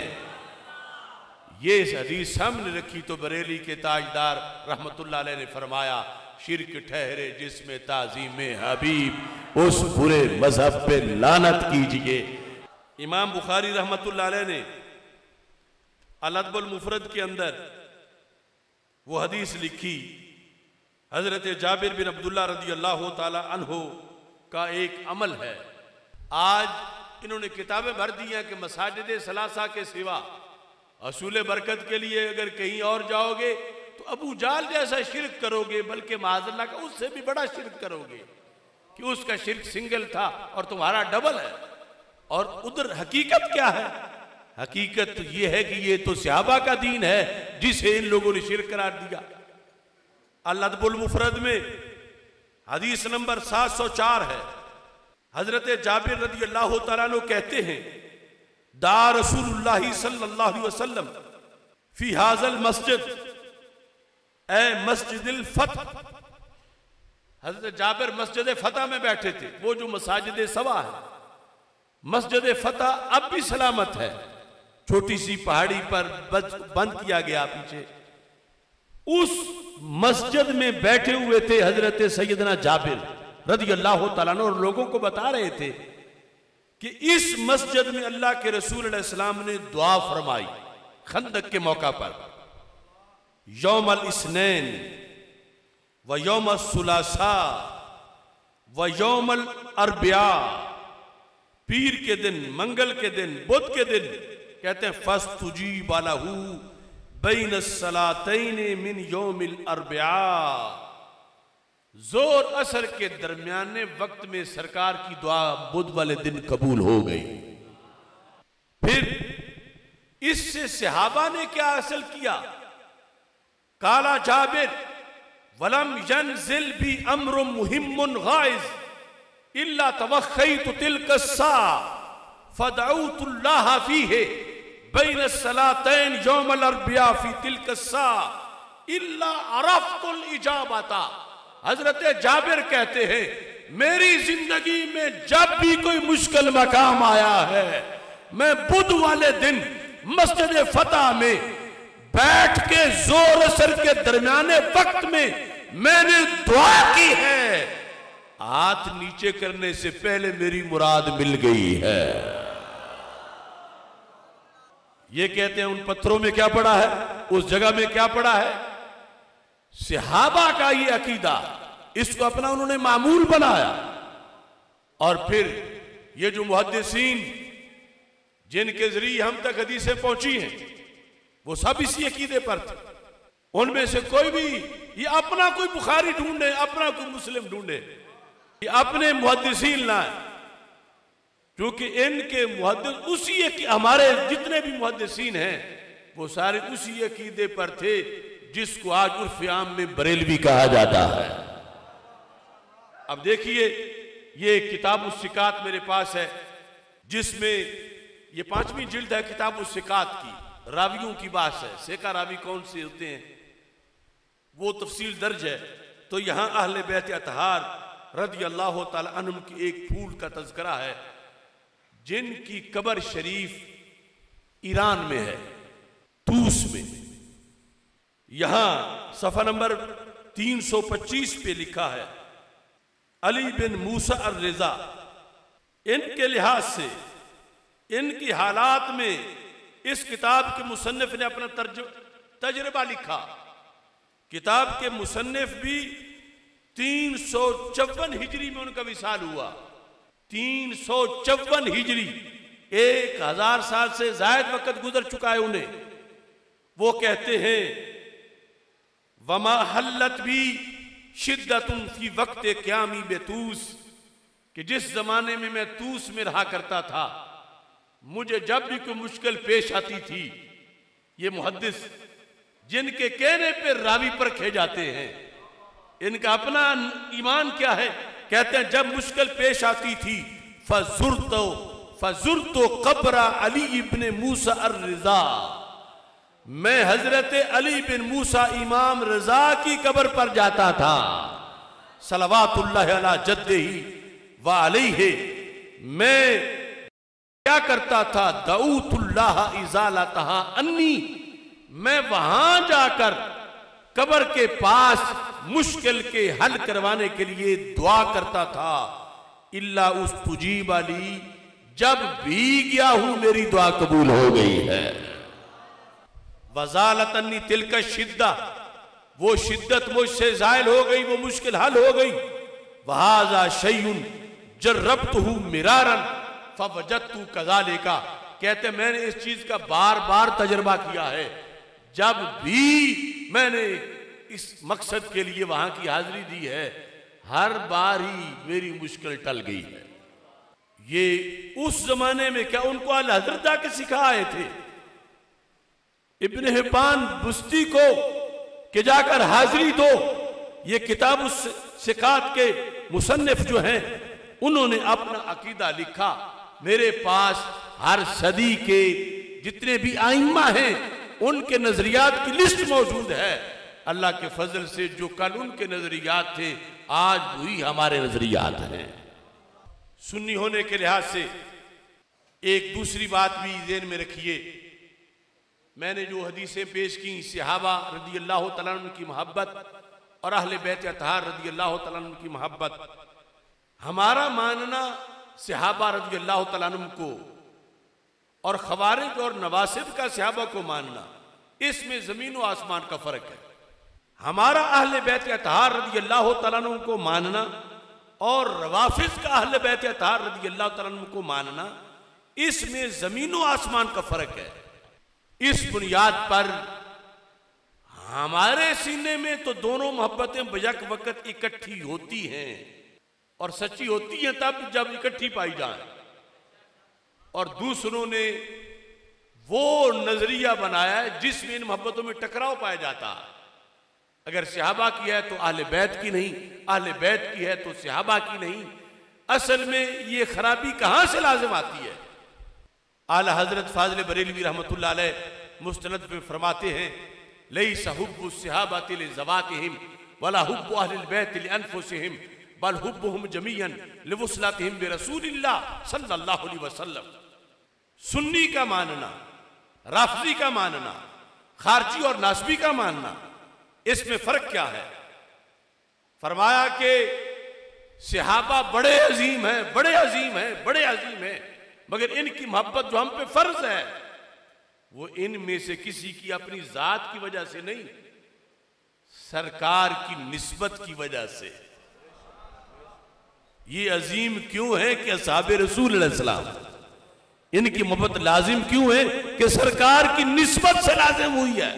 ये हदीस सामने रखी तो बरेली के ताजदार रहमतुल्लाह अलैह ने फरमाया, शिरक ठहरे जिसमें ताजीम हबीब, उस बुरे मजहब पे लानत कीजिए। इमाम बुखारी रहमतुल्लाह अलैह ने अल-अदबुल मुफरद के अंदर वो हदीस लिखी, हजरत जाबिर बिन अब्दुल्लाह रदियल्लाहु ताला अन्हु का एक अमल है। आज इन्होंने किताबें भर दी हैं कि मसाजिद सलासा के सिवा असूल बरकत के लिए अगर कहीं और जाओगे तो अबू जाल जैसा शिरक करोगे, बल्कि माज़अल्लाह का उससे भी बड़ा शिरक करोगे कि उसका शिरक सिंगल था और तुम्हारा डबल है। और उधर हकीकत क्या है, हकीकत तो यह है कि ये तो सहाबा का दीन है जिसे इन लोगों ने शिरक करार दिया। अल-अदबुल मुफरद में हदीस नंबर 704 है, हजरत जाबिर रदियल्लाहु ताला अन्हु कहते हैं, दा रसूलुल्लाह सल्लल्लाहु अलैहि वसल्लम फी हाज़ल मस्जिद ए मस्जिदिल फतह। हजरत जाबिर मस्जिद फतह में बैठे थे, वो जो मसाजिद सवा है, मस्जिद फतह अब भी सलामत है, छोटी सी पहाड़ी पर बंद किया गया पीछे। उस मस्जिद में बैठे हुए थे हजरत सैयदना जाबिर रदियल्लाहु ताला अन्हु, और लोगों को बता रहे थे कि इस मस्जिद में अल्लाह के रसूल अलैहि सलाम ने दुआ फरमाई खंदक के मौका पर, यौमल इस्नैन व यौमल सुलासा व यौमल अरबिया, पीर के दिन, मंगल के दिन, बुध के दिन। कहते हैं फस्तुजीब लहू बैन सलातैन मिन यौमिल अरबिया, जोर असर के दरमियाने वक्त में सरकार की दुआ बुध वाले दिन कबूल हो गई। फिर इससे सहाबा ने क्या हासिल किया, काला जाबिर वलम यंजिल भी अम्र मुहिम्मुन गाइज इल्ला तवख्खैतु तिल्का सा फदऊतुल्लाह फीहे बैन सलातैन यौमल अरबिया फी तिल्का सा इल्ला अरफ्तुल इजाबता। हजरत जाबिर कहते हैं मेरी जिंदगी में जब भी कोई मुश्किल मकाम आया है, मैं बुध वाले दिन मस्जिद फतह में बैठ के जोर असर के दरमियाने वक्त में मैंने दुआ की है, हाथ नीचे करने से पहले मेरी मुराद मिल गई है। ये कहते हैं उन पत्थरों में क्या पड़ा है, उस जगह में क्या पड़ा है। सहाबा का ये अकीदा, इसको अपना उन्होंने मामूल बनाया। और फिर ये जो मुहद्दिसीन जिनके जरिए हम तक हदीसें पहुंची हैं, वो सब इसी अकीदे पर थे। उनमें से कोई भी ये अपना कोई बुखारी ढूंढे, अपना कोई मुस्लिम ढूंढे, ये अपने मुहद्दिसीन लाए, क्योंकि इनके मुहद्दिस उसी हमारे जितने भी मुहद्दिसीन हैं वो सारे उसी अकीदे पर थे जिसको आज उर्फ़ आम में बरेलवी कहा जाता है। अब देखिए, ये किताब उस-सिकात मेरे पास है, जिसमें ये 5वीं जिल्द है किताब उस-सिकात की। रावियों की बात है, सेका रावी कौन से होते हैं वो तफसील दर्ज है। तो यहां अहले बैत अतहार रज़ी अल्लाह तआला अन्हुम की एक फूल का तज़किरा है, जिनकी कब्र शरीफ ईरान में है, तूस में। यहां सफ़ा नंबर 325 पे लिखा है, अली बिन मूसा अर-रिज़ा, इनके लिहाज से इनकी हालात में इस किताब के मुसन्निफ ने अपना तजर्बा लिखा। किताब के मुसन्निफ भी 354 हिजरी में उनका विसाल हुआ। 354 हिजरी, 1000 साल से जायद वक्त गुजर चुका है उन्हें। वो कहते हैं, वमा हल्लत भी शिद्दतुन फी वक्त क़यामी बेतूस, कि जिस जमाने में मैं तूस में रहा करता था, मुझे जब भी कोई मुश्किल पेश आती थी, ये मुहद्दिस जिनके कहने पर रावी पर खे जाते हैं, इनका अपना ईमान क्या है, कहते हैं जब मुश्किल पेश आती थी, फजुरतो कब्र अली इब्न मूसा अर-रिज़ा, मैं हजरत अली बिन मूसा इमाम रजा की कब्र पर जाता था, सलवातुल्लाह अला जद्दिही व अलैहि। मैं क्या करता था, दऊतुल्लाह इज़ालतहा अन्नी, मैं वहां जाकर कब्र के पास मुश्किल के हल करवाने के लिए दुआ करता था। इल्ला उस तुजीब अली, जब भी गया हूं मेरी दुआ कबूल हो गई है। वजालतन्नी तिलका शिद्दा, वो शिद्दत मुझसे जायल हो गई, वो मुश्किल हल हो गई। वहाजा शैउन जर्रबतहु मिरारन फवजदतु कज़ालिका, कहते मैंने इस चीज का बार बार तजर्बा किया है, जब भी मैंने इस मकसद के लिए वहां की हाजिरी दी है, हर बार ही मेरी मुश्किल टल गई है। ये उस जमाने में क्या उनको अल हज़रत जाके सिखाए थे, इब्न हिब्बान बुस्ती को कि जाकर हाजिरी दो। ये किताब उस सिकात के मुसन्निफ जो हैं, उन्होंने अपना अकीदा लिखा। मेरे पास हर सदी के जितने भी आइम्मा हैं, उनके नजरियात की लिस्ट मौजूद है। अल्लाह के फजल से जो कल उनके नजरियात थे, आज वही हमारे नजरियात हैं। सुन्नी होने के लिहाज से एक दूसरी बात भी ज़हन में रखिए, मैंने जो हदीसें पेश की, सहाबा रज़ी अल्लाह तआला अन्हुम की मोहब्बत और अहले बैत अतहार रज़ी अल्लाह तआला अन्हुम की मोहब्बत, हमारा मानना सहाबा रज़ी अल्लाह तआला अन्हुम को और खवारिज और नवासिब का सहाबा को मानना, इसमें जमीन व आसमान का फर्क है। हमारा अहले बैत अतहार रज़ी अल्लाह तआला अन्हुम को मानना और रवाफिज का अहले बैत अतहार रज़ी अल्लाह तआला अन्हुम को मानना, इसमें जमीन व आसमान का फर्क है। इस बुनियाद पर हमारे सीने में तो दोनों मोहब्बतें बयक वक्त इकट्ठी होती हैं, और सच्ची होती हैं तब जब इकट्ठी पाई जाए। और दूसरों ने वो नजरिया बनाया है जिसमें इन मोहब्बतों में टकराव पाया जाता है। अगर सहाबा की है तो अहले बैत की नहीं, अहले बैत की है तो सहाबा की नहीं। असल में ये खराबी कहां से लाजिम आती है? आला हजरत फाज़िल बरेलवी रहमतुल्लाह अलैह मुस्तनद में फरमाते हैं, लैसा हुब्बु सहाबति लिज़वातिहिम वला हुब्बु अहलिल बैत लिअनफुसिहिम, बल हुब्बुहुम जमीअन लिवुसलतिहिम बिरसूलिल्लाह सल्लल्लाहु अलैहि वसल्लम। सुन्नी का मानना, राफजी का मानना, खारजी और नासबी का मानना, इसमें फर्क क्या है? फरमाया कि सहाबा बड़े अजीम हैं, बड़े अजीम हैं, बड़े अजीम हैं, मगर इनकी मोहब्बत जो हम पे फर्ज है वो इनमें से किसी की अपनी जात की वजह से नहीं, सरकार की निस्बत की वजह से। ये अजीम क्यों है कि असहाबे रसूल अलैहि सलाम, इनकी मोहब्बत लाजिम क्यों है कि सरकार की निस्बत से लाजिम हुई है।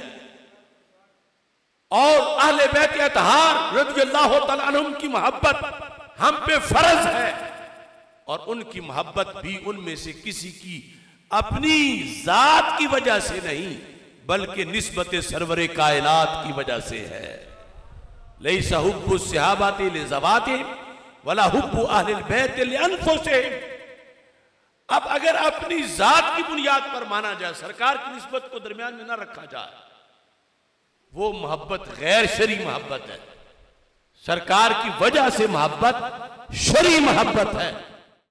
और अहले बैत अतहार रज़ियल्लाहु तआला अन्हुम की मोहब्बत हम पे फर्ज है, और उनकी मोहब्बत भी उनमें से किसी की अपनी जात की वजह से नहीं, बल्कि निस्बत सरवरे कायनात की वजह से है। लैसा हुब्बु सहाबाति लिज़वातिहिम वला हुब्बु अहलिल बैत लिअनफुसिहिम। अब अगर अपनी जात की बुनियाद पर माना जाए, सरकार की निस्बत को दरमियान में ना रखा जाए, वो मोहब्बत गैर शरी मोहब्बत है। सरकार की वजह से मोहब्बत शरी मोहब्बत है।